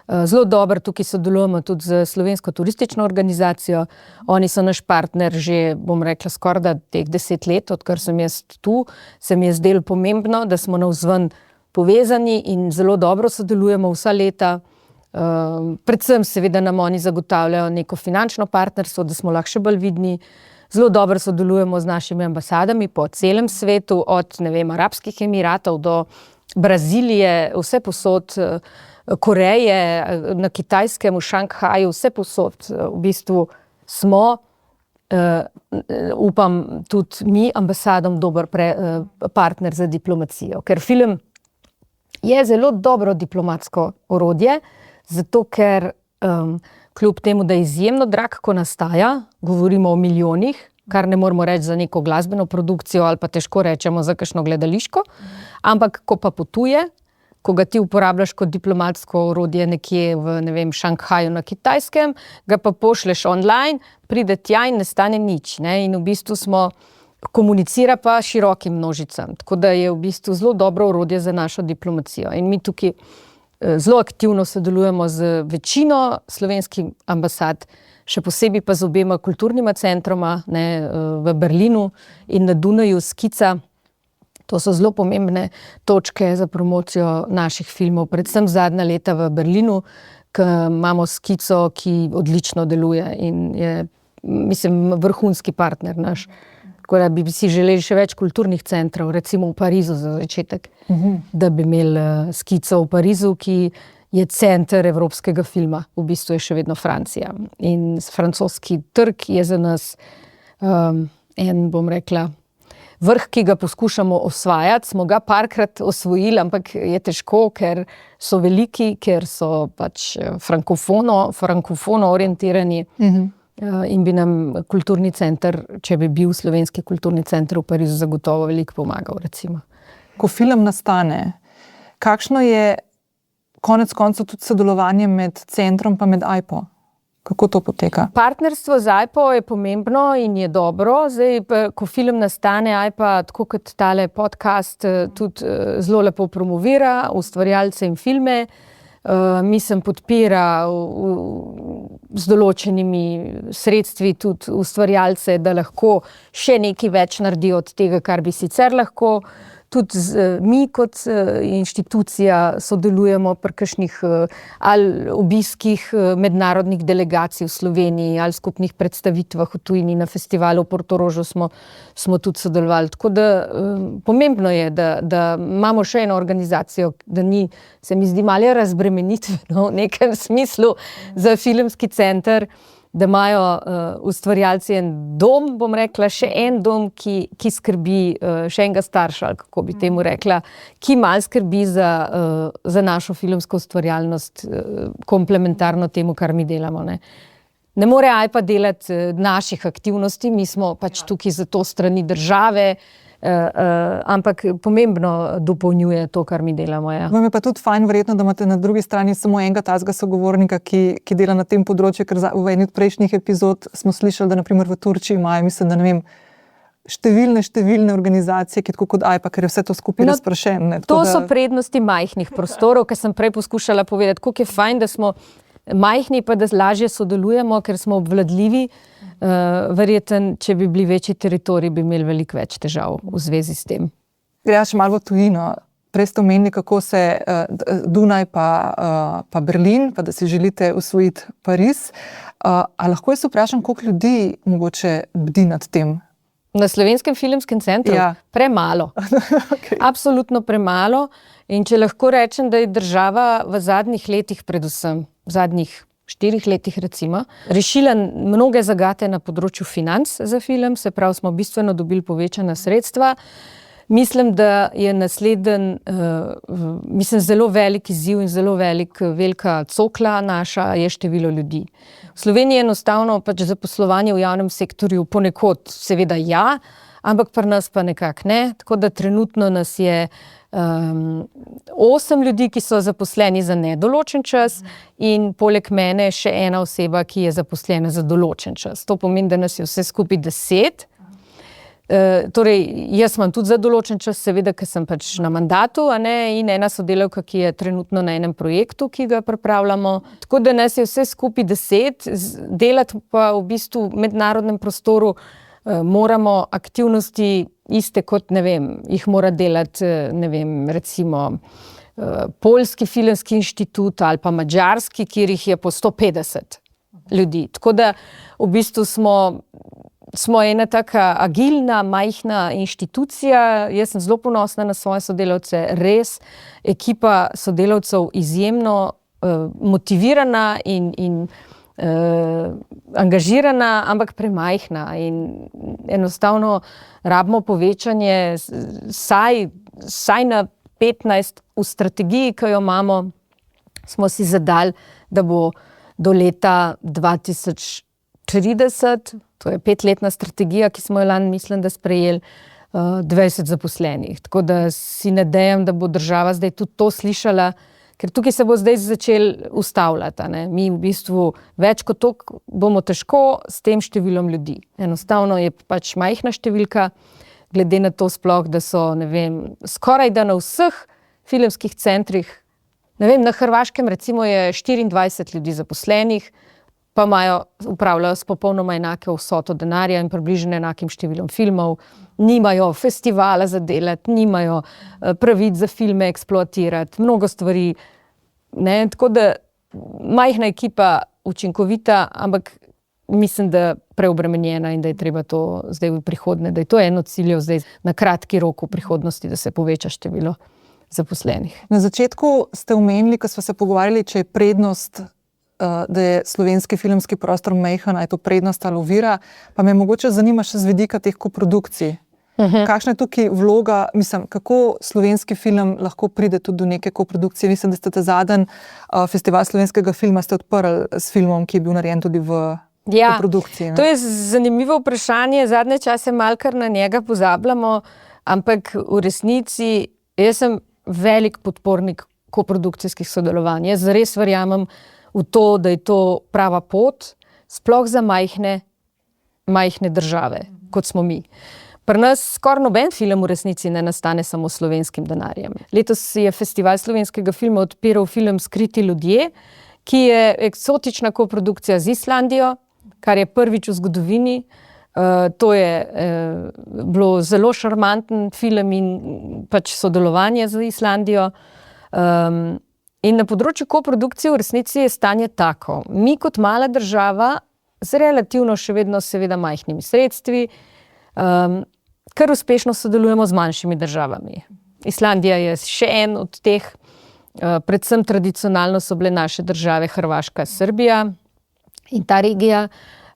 [SPEAKER 2] Zelo dobro, tukaj sodelujemo tudi z Slovensko turistično organizacijo. Oni so naš partner že, bom rekla, skoraj da teh 10 let, odkar sem jaz tu, se mi je zdelo pomembno, da smo navzven povezani in zelo dobro sodelujemo vsa leta. Predvsem seveda nam oni zagotavljajo neko finančno partnerstvo, da smo lahko še bolj vidni. Zelo dobro sodelujemo z našimi ambasadami po celem svetu, od Arabskih Emiratov do Brazilije, vse posod, Koreje, na Kitajskem, v Šanghaju, vse posod. V bistvu smo, upam, tudi mi ambasadom dober partner za diplomacijo, ker film je zelo dobro diplomatsko orodje, zato ker kljub temu, da je izjemno drag, ko nastaja, govorimo o milijonih, kar ne moramo reči za neko glasbeno produkcijo ali pa težko rečemo za kakšno gledališko, ampak ko pa potuje, ko ga ti uporabljaš kot diplomatsko orodje nekje v, Šanghaju na Kitajskem, ga pa pošleš online, pride tja in ne stane nič. In v bistvu komunicira pa širokim množicam. Tako da je v bistvu zelo dobro orodje za našo diplomacijo. In mi tukaj zelo aktivno sodelujemo z večino slovenskih ambasad, še posebej pa z obema kulturnima centroma, v Berlinu in na Dunaju, Skica. To so zelo pomembne točke za promocijo naših filmov, predvsem zadnja leta v Berlinu, ki imamo Skico, ki odlično deluje in je, mislim, vrhunski partner naš. Tako da bi si želeli še več kulturnih centrov, recimo v Parizu za začetek, da bi imeli Skico v Parizu, ki je center evropskega filma, v bistvu je še vedno Francija. In francoski trg je za nas bom rekla, vrh, ki ga poskušamo osvajati. Smo ga parkrat osvojili, ampak je težko, ker so veliki, ker so pač frankofono orientirani. In bi nam kulturni center, če bi bil slovenski kulturni center v Parizu, zagotovo veliko pomagal, recimo.
[SPEAKER 1] Ko film nastane, kakšno je konec koncev tudi sodelovanje med centrom pa med AIPO? Kako to poteka?
[SPEAKER 2] Partnerstvo z AIPO je pomembno in je dobro. Zdaj, ko film nastane, AIPA, tako kot tale podcast, tudi zelo lepo promovira ustvarjalce in filme. Mislim, podpira z določenimi sredstvi tudi ustvarjalce, da lahko še nekaj več naredijo od tega, kar bi sicer lahko. tudi mi kot inštitucija sodelujemo pri kakšnih ali obiskih mednarodnih delegacij v Sloveniji ali skupnih predstavitvah v tujini, na festivalu v Portorožu smo tudi sodelovali. Tako da pomembno je, da imamo še eno organizacijo, da ni, se mi zdi malo razbremenitveno v nekem smislu za filmski center, da imajo ustvarjalci en dom, bom rekla, še en dom, ki skrbi, še enega starša, ali kako bi temu rekla, ki malo skrbi za našo filmsko ustvarjalnost, komplementarno temu, kar mi delamo, ne. Ne more AIPA delati naših aktivnosti, mi smo pač tukaj za to strani države, ampak pomembno dopolnjuje to, kar mi delamo. Ja.
[SPEAKER 1] Vam je pa tudi fajn, verjetno, da imate na drugi strani samo enega tazga sogovornika, ki dela na tem področju, ker v eni od prejšnjih epizod smo slišali, da naprimer v Turčiji imajo, mislim, da ne vem, številne organizacije, ki tako kot AIPA, ker je vse to skupaj razprašeno.
[SPEAKER 2] To so prednosti majhnih prostorov, ker sem prej poskušala povedati, koliko je fajn, da smo majhni, pa da lažje sodelujemo, ker smo obvladljivi. Verjeten, če bi bili večji teritorij, bi imeli veliko več težav v zvezi s tem.
[SPEAKER 1] Ja, še malo v tujino. Prej ste omenili, kako se Dunaj pa Berlin, pa da si želite osvojiti Pariz. A lahko jaz vprašam, koliko ljudi mogoče bdi nad tem?
[SPEAKER 2] Na Slovenskem filmskem centru?
[SPEAKER 1] Ja.
[SPEAKER 2] Premalo.
[SPEAKER 1] Okay.
[SPEAKER 2] Absolutno premalo. In če lahko rečem, da je država v zadnjih letih, predvsem v zadnjih 4 letih recimo, rešila mnoge zagate na področju financ za film, se pravi, smo bistveno dobili povečana sredstva. Mislim, da je naslednji, zelo velik izziv in zelo velika cokla naša je število ljudi. V Sloveniji je enostavno pač zaposlovanje v javnem sektorju ponekod seveda ja, ampak pri nas pa nekako ne, tako da trenutno nas je 8 ljudi, ki so zaposleni za nedoločen čas in poleg mene še ena oseba, ki je zaposlena za določen čas. To pomeni, da nas je vse skupaj 10. Torej, jaz imam tudi za določen čas, seveda, ker sem pač na mandatu, a ne, in ena sodelavka, ki je trenutno na enem projektu, ki ga pripravljamo. Tako da nas je vse skupaj 10, delati pa v bistvu v mednarodnem prostoru moramo aktivnosti iste kot, ne vem, jih mora delati, ne vem, recimo Poljski filmski inštitut ali pa madžarski, kjer jih je po 150 ljudi. Tako da v bistvu smo ena taka agilna, majhna inštitucija. Jaz sem zelo ponosna na svoje sodelavce, res ekipa sodelavcev izjemno motivirana in angažirana, ampak premajhna in enostavno rabimo povečanje saj na 15 v strategiji, ki jo imamo, smo si zadali, da bo do leta 2030, to je 5-letna strategija, ki smo jo lani, mislim, da sprejeli, 20 zaposlenih. Tako da si nadejam, da bo država zdaj tudi to slišala, ker tukaj se bo zdaj začeli ustavljati. Ne? Mi v bistvu več kot toliko bomo težko s tem številom ljudi. Enostavno je pač majhna številka, glede na to sploh, da so, ne vem, skoraj da na vseh filmskih centrih, ne vem, na Hrvaškem recimo je 24 ljudi zaposlenih, pa upravljajo s popolnoma enake vsoto denarja in približno enakim številom filmov, nimajo festivala za delati, nimajo pravic za filme eksploatirati, mnogo stvari, ne, tako da majhna ekipa, učinkovita, ampak mislim, da preobremenjena in da je treba to zdaj v prihodnje, da je to eno ciljev zdaj na kratki rok v prihodnosti, da se poveča število zaposlenih.
[SPEAKER 1] Na začetku ste omenili, ko smo se pogovarjali, če je prednost, da je slovenski filmski prostor majhen, a je to prednost ali ovira, pa me mogoče zanima še z vidika teh koprodukcij. Kakšna je tukaj vloga, mislim, kako slovenski film lahko pride tudi do neke koprodukcije? Mislim, da ste zadnji festival slovenskega filma ste odprli s filmom, ki je bil narejen tudi v koprodukciji.
[SPEAKER 2] To je zanimivo vprašanje, zadnje čase malo kar na njega pozabljamo, ampak v resnici jaz sem velik podpornik koprodukcijskih sodelovanj. Jaz res verjamem v to, da je to prava pot, sploh za majhne države, kot smo mi. Pri nas skoraj noben film v resnici ne nastane samo s slovenskim denarjem. Letos je festival slovenskega filma odpiral film Skriti ljudje, ki je eksotična koprodukcija z Islandijo, kar je prvič v zgodovini. To je bilo zelo šarmanten film in pač sodelovanje z Islandijo. In na področju koprodukcije v resnici je stanje tako. Mi kot mala država z relativno še vedno seveda majhnimi sredstvi, kar uspešno sodelujemo z manjšimi državami. Islandija je še en od teh, predvsem tradicionalno so bile naše države Hrvaška, Srbija in ta regija.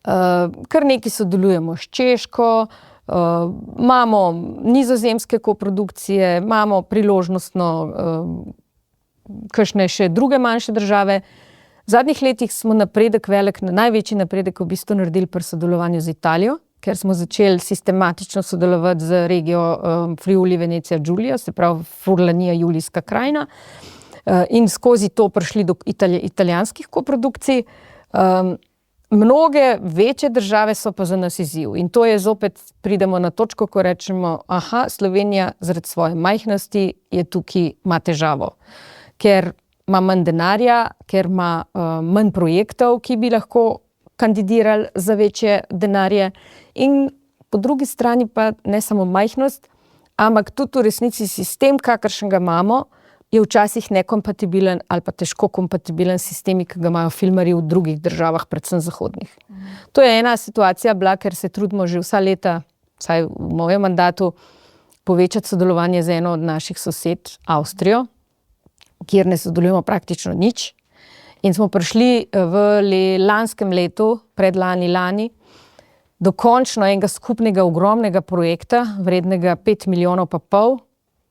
[SPEAKER 2] Kar nekaj sodelujemo s Češko, imamo nizozemske koprodukcije, imamo priložnostno kakšne še druge manjše države. V zadnjih letih smo največji napredek v bistvu naredili pri sodelovanju z Italijo, ker smo začeli sistematično sodelovati z regijo Friuli, Venecija, Giulia, se pravi Furlanija, Julijska krajina, in skozi to prišli do italijanskih koprodukcij. Mnoge večje države so pa za nas izziv in to je zopet, pridemo na točko, ko rečemo, Slovenija zaradi svoje majhnosti ima težavo, ker ima manj denarja, ker ima manj projektov, ki bi lahko kandidirali za večje denarje, in po drugi strani pa ne samo majhnost, ampak tudi v resnici sistem, kakršnega imamo, je včasih nekompatibilen ali pa težko kompatibilen s sistemi, ki ga imajo filmarji v drugih državah, predvsem zahodnih. To je ena situacija bila, ker se trudimo že vsa leta, vsaj v mojem mandatu, povečati sodelovanje z eno od naših sosed, Avstrijo, kjer ne sodelujemo praktično nič. In smo prišli v lanskem letu, lani, do končno enega skupnega ogromnega projekta, vrednega 5,5 milijona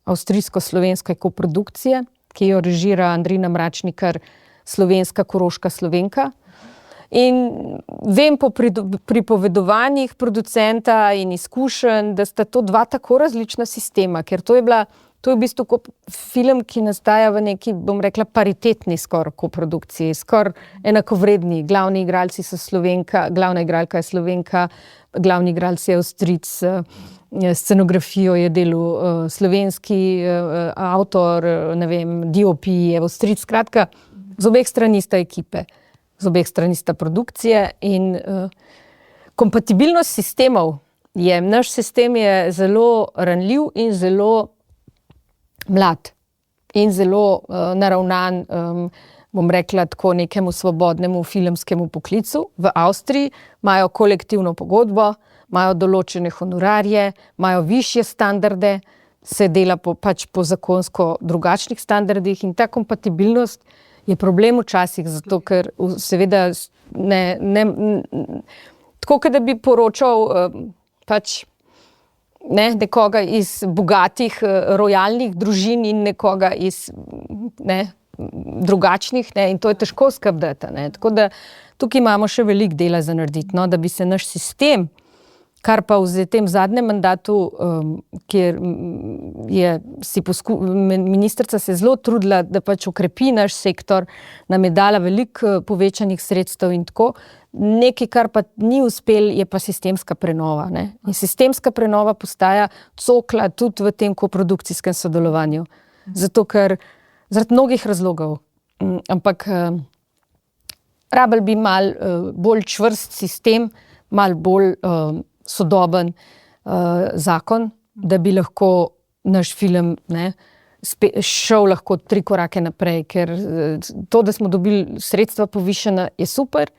[SPEAKER 2] avstrijsko-slovenske koprodukcije, ki jo režira Andrina Mračnikar, slovenska Koroška Slovenka. In vem po pripovedovanjih producenta in izkušenj, da sta to dva tako različna sistema, ker to je v bistvu film, ki nastaja v neki, bom rekla, paritetni skoraj koprodukciji, skoraj enakovredni. Glavni igralci so Slovenka, glavna igralka je Slovenka, glavni igralci je Avstrijec, scenografijo je delal slovenski avtor, DOP je Avstrijec. Skratka, z obeh strani sta ekipe, z obeh strani sta produkcije in kompatibilnost sistemov naš sistem je zelo ranljiv in zelo mlad in zelo naravnan, bom rekla, tako nekemu svobodnemu filmskemu poklicu. V Avstriji imajo kolektivno pogodbo, imajo določene honorarje, imajo višje standarde, se dela po zakonsko drugačnih standardih in ta kompatibilnost je problem včasih, zato ker seveda tako, da bi poročal nekoga iz bogatih rojalnih družin in nekoga iz drugačnih, in to je težko skrbeti. Tako da tukaj imamo še veliko dela za narediti, da bi se naš sistem, kar pa v tem zadnjem mandatu, kjer ministrica se zelo trudila, da okrepi naš sektor, nam je dala veliko povečanih sredstev in tako. Nekaj, kar pa ni uspel, je pa sistemska prenova. In sistemska prenova postaja cokla tudi v tem koprodukcijskem sodelovanju. Zato, ker zaradi mnogih razlogov. Ampak rabili bi malo bolj čvrst sistem, malo bolj sodoben zakon, da bi lahko naš film šel lahko 3 korake naprej, ker to, da smo dobili sredstva povišena, je super,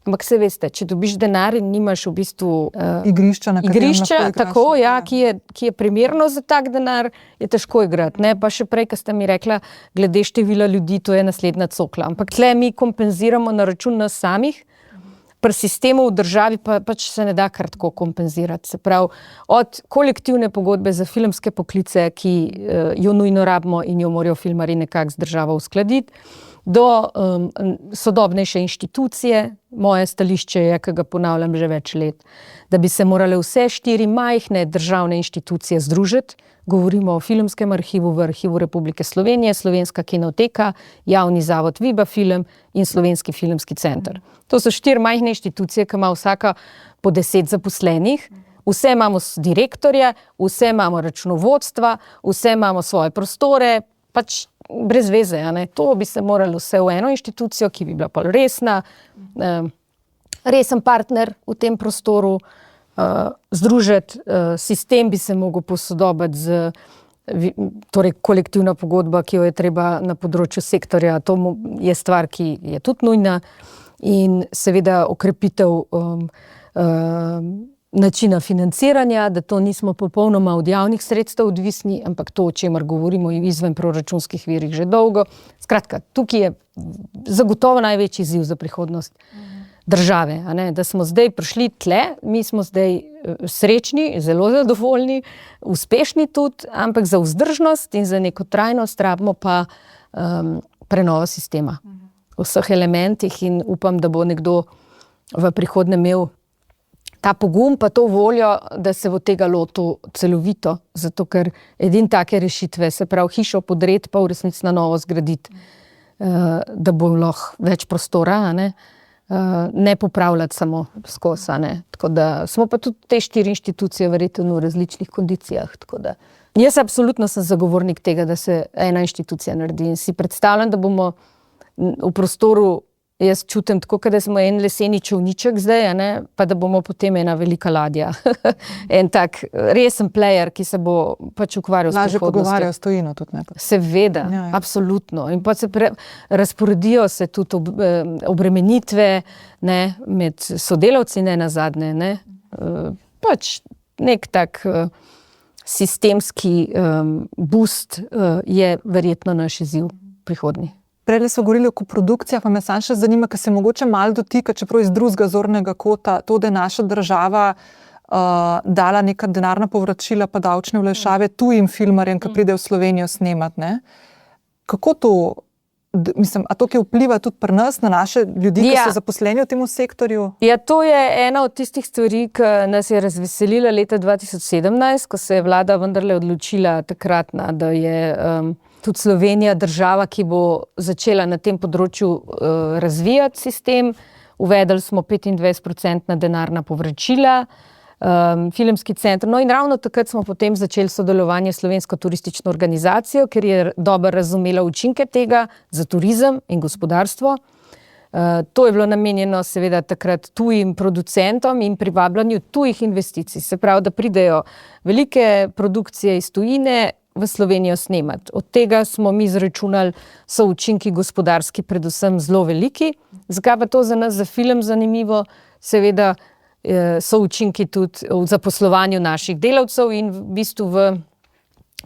[SPEAKER 2] ampak se veste, če dobiš denar in nimaš v bistvu
[SPEAKER 1] igrišča, na katerem lahko igraš.
[SPEAKER 2] Tako, ki je primerno za tak denar, je težko igrati. Pa še prej, ko ste mi rekla, glede števila ljudi, to je naslednja cokla. Ampak tle mi kompenziramo na račun nas samih, pri sistemu v državi pač se ne da kar tako kompenzirati. Se pravi, od kolektivne pogodbe za filmske poklice, ki jo nujno rabimo in jo morajo filmarji nekako z državo uskladiti, do sodobnejše inštitucije. Moje stališče je, ki ga ponavljam že več let, da bi se morale vse 4 majhne državne inštitucije združiti. Govorimo o Filmskem arhivu v Arhivu Republike Slovenije, Slovenska kinoteka, Javni zavod Viba Film in Slovenski filmski center. To so 4 majhne inštitucije, ki ima vsaka po 10 zaposlenih. Vse imamo direktorje, vse imamo računovodstva, vse imamo svoje prostore, pač brez veze. To bi se moralo vse v eno inštitucijo, ki bi bila pa resna, resen partner v tem prostoru, združiti, sistem bi se mogel posodobiti torej kolektivna pogodba, ki jo je treba na področju sektorja, to je stvar, ki je tudi nujna, in seveda okrepitev načina financiranja, da to nismo popolnoma od javnih sredstev odvisni, ampak to, o čemer govorimo izven proračunskih virih že dolgo. Skratka, tukaj je zagotovo največji izziv za prihodnost države, a ne? Da smo zdaj prišli tle, mi smo zdaj srečni, zelo zadovoljni, uspešni tudi, ampak za vzdržnost in za neko trajnost rabimo pa prenovo sistema v vseh elementih in upam, da bo nekdo v prihodnje imel ta pogum pa to voljo, da se bo tega lotil celovito, zato ker take rešitve, se pravi hišo podreti pa v resnici na novo zgraditi, da bo lahko več prostora, a ne popravljati samo skozi, tako da smo pa tudi te 4 inštitucije verjetno v različnih kondicijah, tako da jaz absolutno sem zagovornik tega, da se ena inštitucija naredi in si predstavljam, da bomo v prostoru, jaz čutim tako, da smo en leseni čolniček zdaj, pa da bomo potem ena velika ladja. En tak resen player, ki se bo pač ukvarjal s prihodnostjo.
[SPEAKER 1] Lažje pogovarjal s tujino tudi.
[SPEAKER 2] Seveda, absolutno. In pa se razporedijo se tudi obremenitve med sodelavci, ne nazadnje. Pač nek tak sistemski boost je verjetno naš izziv prihodnji.
[SPEAKER 1] Prej smo govorili o koprodukcijah, pa me samo še zanima, ker se mogoče malo dotika, čeprav iz drugega zornega kota, to, da je naša država dala neka denarna povračila pa davčne olajšave tujim filmarjem, ki pridejo v Slovenijo snemati. Kako to, mislim, a to, ki vpliva tudi pri nas, na naše ljudi, ki so zaposleni v tem sektorju? Ja,
[SPEAKER 2] to je ena od tistih stvari, ki nas je razveselila leta 2017, ko se je vlada vendarle odločila takratna, da je tudi Slovenija država, ki bo začela na tem področju razvijati sistem. Uvedli smo 25% denarna povračila, filmski center. No in ravno takrat smo potem začeli sodelovanje s Slovensko turistično organizacijo, ker je dobro razumela učinke tega za turizem in gospodarstvo. To je bilo namenjeno seveda takrat tujim producentom in privabljanju tujih investicij. Se pravi, da pridejo velike produkcije iz tujine v Slovenijo snemati. Od tega smo mi izračunali, so učinki gospodarski predvsem zelo veliki. Zakaj pa to za nas, za film zanimivo? Seveda so učinki tudi v zaposlovanju naših delavcev in v bistvu v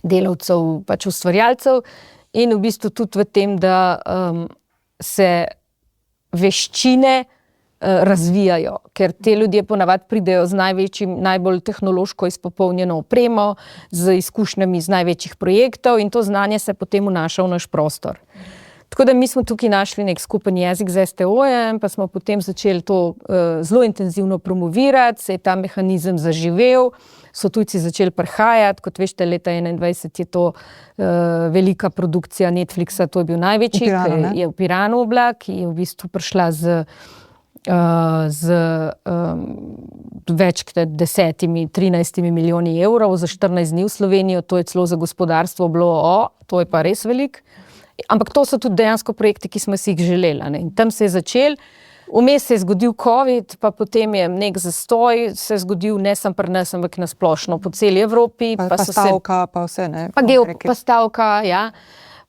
[SPEAKER 2] delavcev, pač ustvarjalcev in v bistvu tudi v tem, da se veščine razvijajo, ker te ljudje ponavadi pridejo z največjim, najbolj tehnološko izpopolnjeno opremo, z izkušnjami iz največjih projektov in to znanje se potem vnaša v naš prostor. Tako da mi smo tukaj našli nek skupen jezik z STO-jem, pa smo potem začeli to zelo intenzivno promovirati, se je ta mehanizem zaživel, so tujci začeli prihajati, kot veste, leta 2021 je to velika produkcija Netflixa, to je bil največji, je v Piranu bila, ki je v bistvu prišla z več kot 10-13 milijoni evrov za 14 dni v Slovenijo, to je celo za gospodarstvo bilo, to je pa res velik. Ampak to so tudi dejansko projekti, ki smo si jih želeli. In tam se je začel, vmes se je zgodil COVID, pa potem je nek zastoj se je zgodil, ne samo pri nas, ampak na splošno po celi Evropi.
[SPEAKER 1] Pa stavka, pa vse, ne?
[SPEAKER 2] Pa stavka, ja.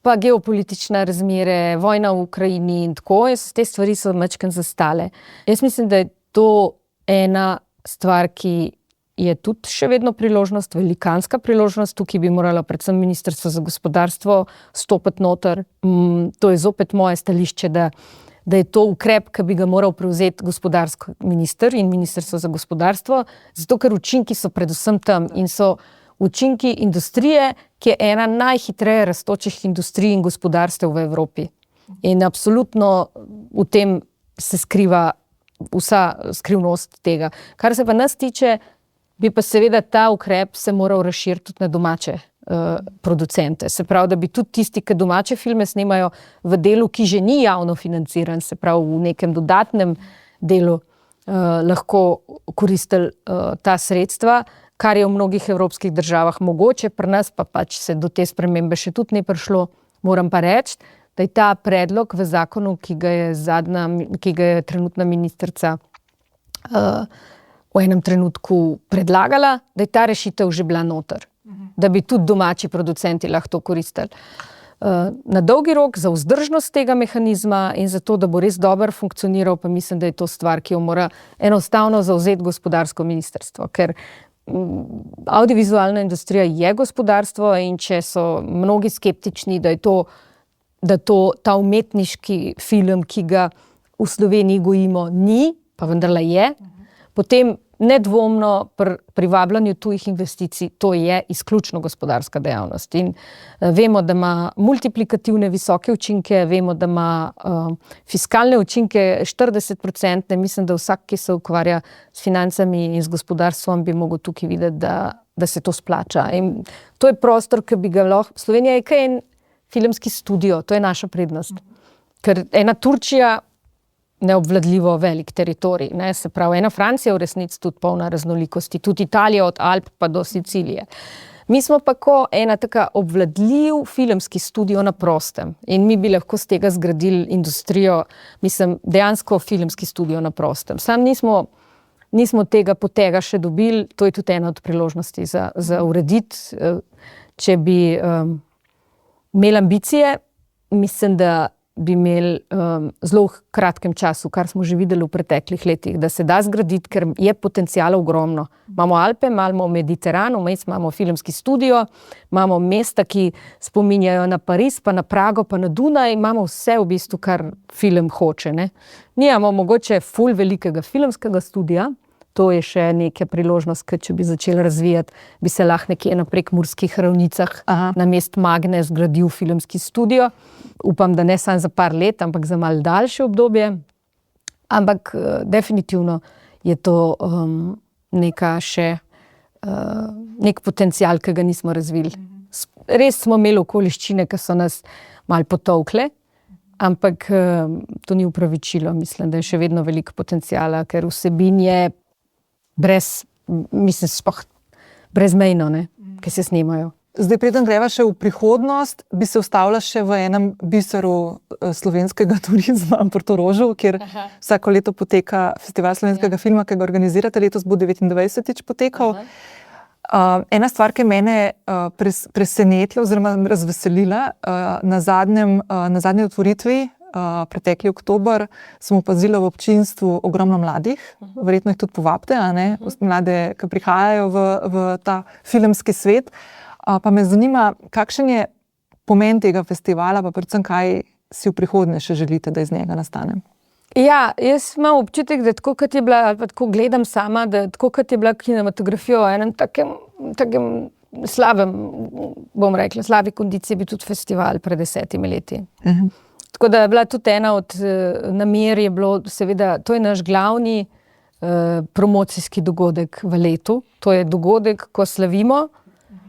[SPEAKER 2] Pa geopolitične razmere, vojna v Ukrajini in tako, te stvari so majčkeno zastale. Jaz mislim, da je to ena stvar, ki je tudi še vedno priložnost, velikanska priložnost, tukaj bi morala predvsem Ministrstvo za gospodarstvo stopiti noter. To je zopet moje stališče, da je to ukrep, ki bi ga moral prevzeti gospodarski minister in Ministrstvo za gospodarstvo, zato ker učinki so predvsem tam in so učinki industrije, ki je ena najhitreje rastočih industrij in gospodarstev v Evropi. In absolutno v tem se skriva vsa skrivnost tega. Kar se pa nas tiče, bi pa seveda ta ukrep se moral razširiti tudi na domače producente. Se pravi, da bi tudi tisti, ki domače filme snemajo v delu, ki že ni javno financiran, se pravi v nekem dodatnem delu, lahko koristili ta sredstva, kar je v mnogih evropskih državah mogoče, pri nas pa pač se do te spremembe še tudi ni prišlo. Moram pa reči, da je ta predlog v zakonu, ki ga je trenutna ministrica v enem trenutku predlagala, da je ta rešitev že bila noter, da bi tudi domači producenti lahko to koristili. Na dolgi rok za vzdržnost tega mehanizma in za to, da bo res dobro funkcioniral, pa mislim, da je to stvar, ki jo mora enostavno zavzeti gospodarsko ministrstvo, ker audiovizualna industrija je gospodarstvo in če so mnogi skeptični, da je ta umetniški film, ki ga v Sloveniji gojimo, ni, pa vendarle je, potem nedvomno pri privabljanju tujih investicij to je izključno gospodarska dejavnost. In vemo, da ima multiplikativne visoke učinke, vemo, da ima fiskalne učinke 40%, mislim, da vsak, ki se ukvarja s financami in z gospodarstvom, bi mogel tukaj videti, da se to splača. In to je prostor, ki bi ga lahko... Slovenija je kaj en filmski studio, to je naša prednost. Ker ena Turčija neobvladljivo velik teritorij, ne, se pravi, ena Francija v resnici tudi polna raznolikosti, tudi Italija od Alp pa do Sicilije. Mi smo pa ko ena taka obvladljiv filmski studio na prostem in mi bi lahko z tega zgradili industrijo, mislim, dejansko filmski studio na prostem. Sam nismo tega potega še dobili, to je tudi ena od priložnosti za urediti. Če bi imeli ambicije, mislim, da bi imeli zelo v kratkem času, kar smo že videli v preteklih letih, da se da zgraditi, ker je potencijala ogromno. Imamo Alpe, imamo Mediteran, vmes imamo filmski studio, imamo mesta, ki spominjajo na Pariz, pa na Prago, pa na Dunaj, imamo vse v bistvu, kar film hoče. Ne? Nijamo mogoče ful velikega filmskega studija, to je še neka priložnost, ker če bi začeli razvijati, bi se lahko nekje na Prekmurskih ravnicah na mest Magne zgradil filmski studio. Upam, da ne samo za par let, ampak za malo daljše obdobje. Ampak definitivno je to nek potencial, ki ga nismo razvili. Res smo imeli okoliščine, ki so nas malo potolkle, ampak to ni upravičilo. Mislim, da je še vedno veliko potencijala, ker vsebin je brezmejno, ki se snemajo.
[SPEAKER 1] Zdaj, preden greva še v prihodnost, bi se ustavila še v enem biseru slovenskega turizma, Portorožu, kjer vsako leto poteka festival slovenskega filma, ki ga organizirate, letos bo 29. potekal. Ena stvar, ki je mene presenetila oziroma razveselila, na zadnji otvoritvi, pretekli oktober, sem opazila v občinstvu ogromno mladih, verjetno jih tudi povabite, mlade, ki prihajajo v ta filmski svet. Pa me zanima, kakšen je pomen tega festivala, pa predvsem kaj si v prihodnje še želite, da iz njega nastane?
[SPEAKER 2] Ja, jaz imam občutek, da tako kot je bila, ali pa tako gledam sama, da tako kot je bila kinematografija v enem takem slabem, bom rekla, slabi kondiciji, bi tudi festival pred 10 leti. Tako da je bila tudi ena od namer, je bilo seveda, to je naš glavni promocijski dogodek v letu. To je dogodek, ko slavimo,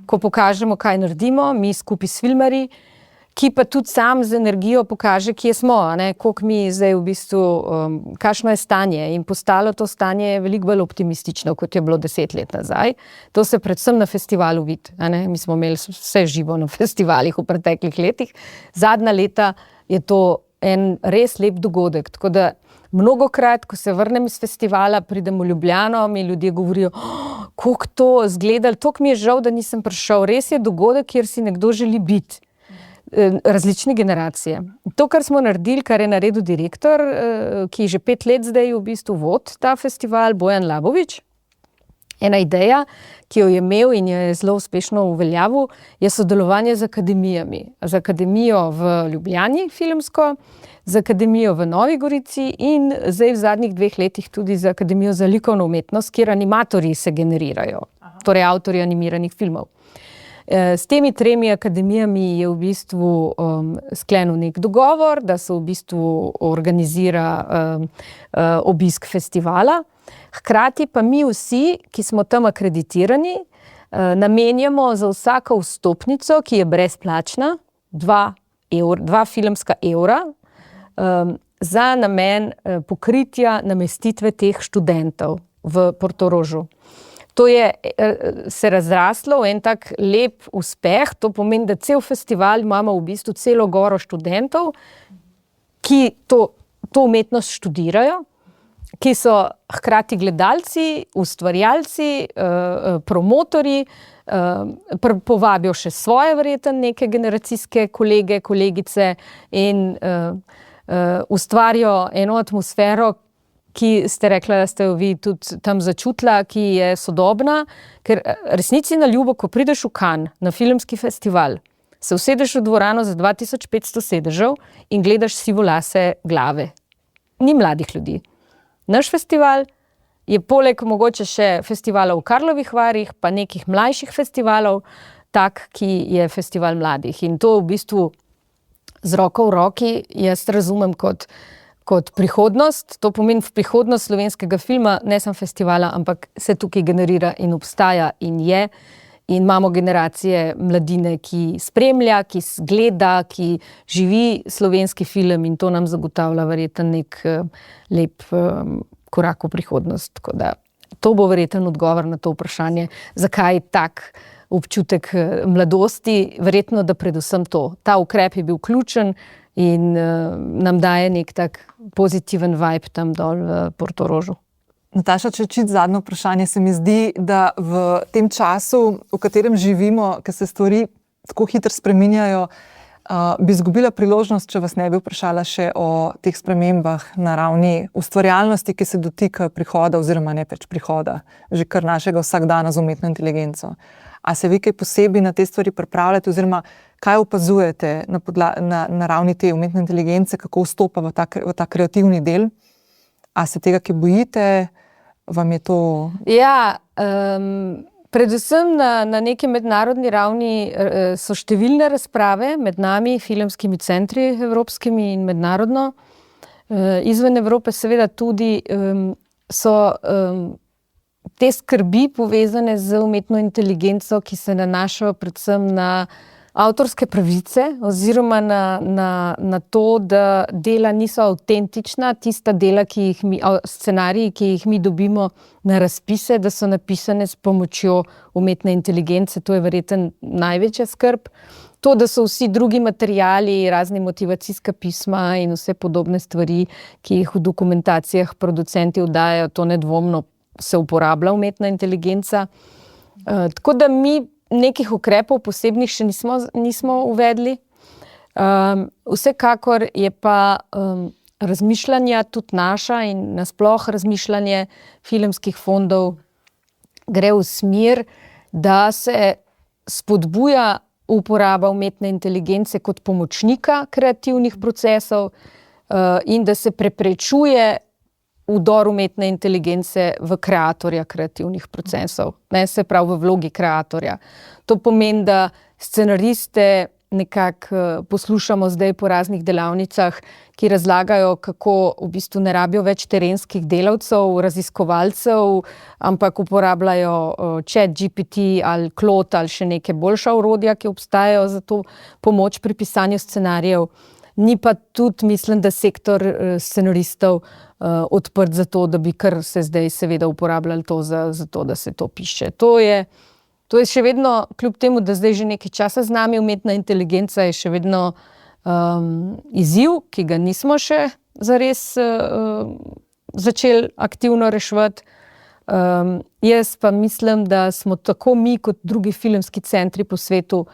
[SPEAKER 2] ko pokažemo, kaj naredimo, mi skupaj s filmarji, ki pa tudi sam z energijo pokaže, kje smo, koliko mi zdaj v bistvu, kakšno je stanje. In postalo to stanje veliko bolj optimistično, kot je bilo 10 let nazaj. To se predvsem na festivalu vidi. Mi smo imeli vse živo na festivalih v preteklih letih. Zadnja leta je to en res lep dogodek. Tako da mnogokrat, ko se vrnem iz festivala, pridem v Ljubljano, mi ljudje govorijo, koliko to zgledali, toliko mi je žal, da nisem prišel. Res je dogodek, kjer si nekdo želi biti. Različne generacije. To, kar smo naredili, kar je naredil direktor, ki že 5 let zdaj v bistvu vodi ta festival, Bojan Labovič. Ena ideja, ki jo je imel in jo je zelo uspešno uveljavil, je sodelovanje z akademijami. Z akademijo v Ljubljani filmsko, z akademijo v Novi Gorici in zdaj v zadnjih 2 letih tudi z akademijo za likovno umetnost, kjer animatorji se generirajo, torej avtorji animiranih filmov. S temi 3 akademijami je v bistvu sklenil nek dogovor, da se v bistvu organizira obisk festivala. Hkrati pa mi vsi, ki smo tam akreditirani, namenjamo za vsako vstopnico, ki je brezplačna, 2 filmska evra, za namen pokritja namestitve teh študentov v Portorožu. To je se razraslo v en tak lep uspeh, to pomeni, da cel festival imamo v bistvu celo goro študentov, ki to umetnost študirajo ki so hkrati gledalci, ustvarjalci, promotorji, povabijo še svoje verjetno neke generacijske kolege, kolegice in ustvarijo eno atmosfero, ki ste rekla, da ste jo vi tudi tam začutila, ki je sodobna, ker resnici na ljubo, ko prideš v Cannes na filmski festival, se usedeš v dvorano za 2500 sedežev in gledaš sivolase glave. Ni mladih ljudi. Naš festival je poleg mogoče še festivala v Karlovih Varih, pa nekih mlajših festivalov, tak, ki je festival mladih. In to v bistvu z roko v roki jaz razumem kot prihodnost. To pomeni v prihodnost slovenskega filma, ne samo festivala, ampak se tukaj generira in obstaja in je. In imamo generacije mladine, ki spremlja, ki gleda, ki živi slovenski film in to nam zagotavlja verjetno nek lep korak v prihodnost. Tako da to bo verjetno odgovor na to vprašanje, zakaj tak občutek mladosti, verjetno, da predvsem to. Ta ukrep je bil ključen in nam daje nek tak pozitiven vibe tam dol v Portorožu.
[SPEAKER 1] Nataša, če čist zadnje vprašanje, se mi zdi, da v tem času, v katerem živimo, ker se stvari tako hitro spreminjajo, bi izgubila priložnost, če vas ne bi vprašala še o teh spremembah na ravni ustvarjalnosti, ki se dotika prihoda oziroma ne več prihoda, že kar našega vsakdana z umetno inteligenco. A se vi kaj posebej na te stvari pripravljate oziroma kaj opazujete na ravni te umetne inteligence, kako vstopa v ta kreativni del? A se tega, ki bojite, vam je to...
[SPEAKER 2] Ja, predvsem na neki mednarodni ravni so številne razprave med nami, filmskimi centri evropskimi in mednarodno. Izven Evrope seveda tudi so te skrbi povezane z umetno inteligenco, ki se nanašajo predvsem na avtorske pravice oziroma na to, da dela niso avtentična, tista dela, scenariji, ki jih mi dobimo na razpise, da so napisane s pomočjo umetne inteligence, to je verjetno največja skrb. To, da so vsi drugi materiali, razni motivacijska pisma in vse podobne stvari, ki jih v dokumentacijah producenti oddajajo, to nedvomno se uporablja umetna inteligenca. Tako da mi nekih ukrepov posebnih še nismo uvedli. Vsekakor je pa razmišljanja tudi naša in nasploh razmišljanje filmskih fondov gre v smer, da se spodbuja uporaba umetne inteligence kot pomočnika kreativnih procesov in da se preprečuje vdor umetne inteligence v kreatorja kreativnih procesov, se pravi v vlogi kreatorja. To pomeni, da scenariste nekako poslušamo zdaj po raznih delavnicah, ki razlagajo, kako v bistvu ne rabijo več terenskih delavcev, raziskovalcev, ampak uporabljajo ChatGPT ali Claude ali še neke boljša orodja, ki obstajajo za to pomoč pri pisanju scenarijev. Ni pa tudi, mislim, da sektor scenaristov odprt za to, da bi kar se zdaj seveda uporabljali to za to, da se to piše. To je še vedno, kljub temu, da zdaj že nekaj časa z nami umetna inteligenca, je še vedno izziv, ki ga nismo še zares začeli aktivno reševati. Jaz pa mislim, da smo tako mi kot drugi filmski centri po svetu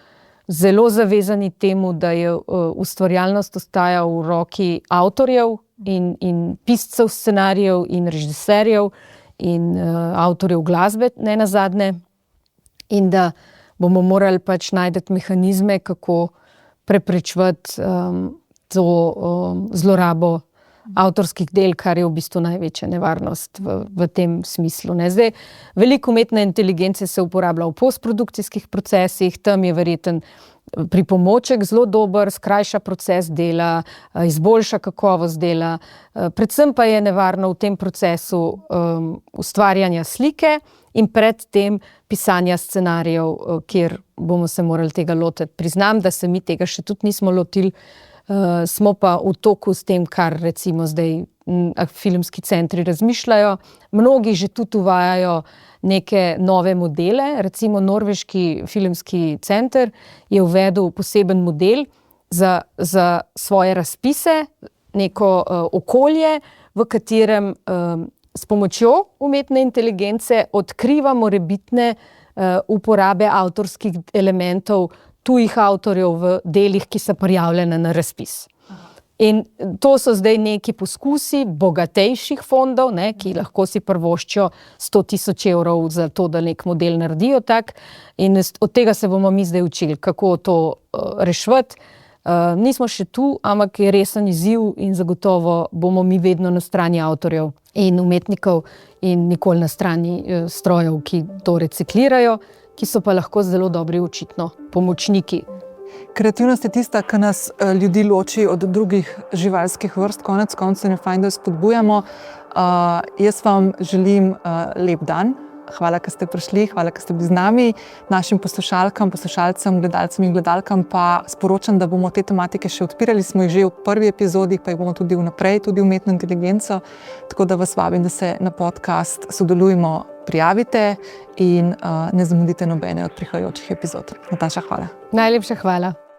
[SPEAKER 2] zelo zavezani temu, da je ustvarjalnost ostaja v roki avtorjev in piscev scenarijev in režiserjev in avtorjev glasbe, ne nazadnje. In da bomo morali pač najti mehanizme, kako preprečevati to zlorabo avtorskih del, kar je v bistvu največja nevarnost v tem smislu. Zdaj, veliko umetne inteligence se uporablja v postprodukcijskih procesih, tam je verjeten pripomoček zelo dober, skrajša proces dela, izboljša kakovost dela. Predvsem pa je nevarno v tem procesu ustvarjanja slike in predtem pisanja scenarijev, kjer bomo se morali tega lotiti. Priznam, da se mi tega še tudi nismo lotili, smo pa v toku s tem, kar recimo zdaj filmski centri razmišljajo. Mnogi že tudi uvajajo neke nove modele, recimo norveški filmski center je uvedel poseben model za svoje razpise, neko okolje, v katerem s pomočjo umetne inteligence odkriva morebitne uporabe avtorskih elementov tujih avtorjev v delih, ki so prijavljene na razpis. In to so zdaj neki poskusi bogatejših fondov, ne, ki lahko si privoščijo 100.000 evrov za to, da nek model naredijo tak. In od tega se bomo mi zdaj učili, kako to reševati. Nismo še tu, ampak je resen izziv in zagotovo bomo mi vedno na strani avtorjev in umetnikov in nikoli na strani strojev, ki to reciklirajo, ki so pa lahko zelo dobri očitno pomočniki.
[SPEAKER 1] Kreativnost je tista, ki nas ljudi loči od drugih živalskih vrst, konec koncev je fajn, da jo spodbujamo. Jaz vam želim lep dan. Hvala, ker ste prišli, hvala, ker ste bili z nami. Našim poslušalkam, poslušalcem, gledalcem in gledalkam pa sporočam, da bomo te tematike še odpirali. Smo jih že v prvi epizodi, pa jih bomo tudi vnaprej, tudi umetno inteligenco. Tako da vas vabim, da se na podcast sodelujmo, prijavite in ne zamudite nobene od prihajajočih epizod. Nataša, hvala.
[SPEAKER 2] Najlepša hvala.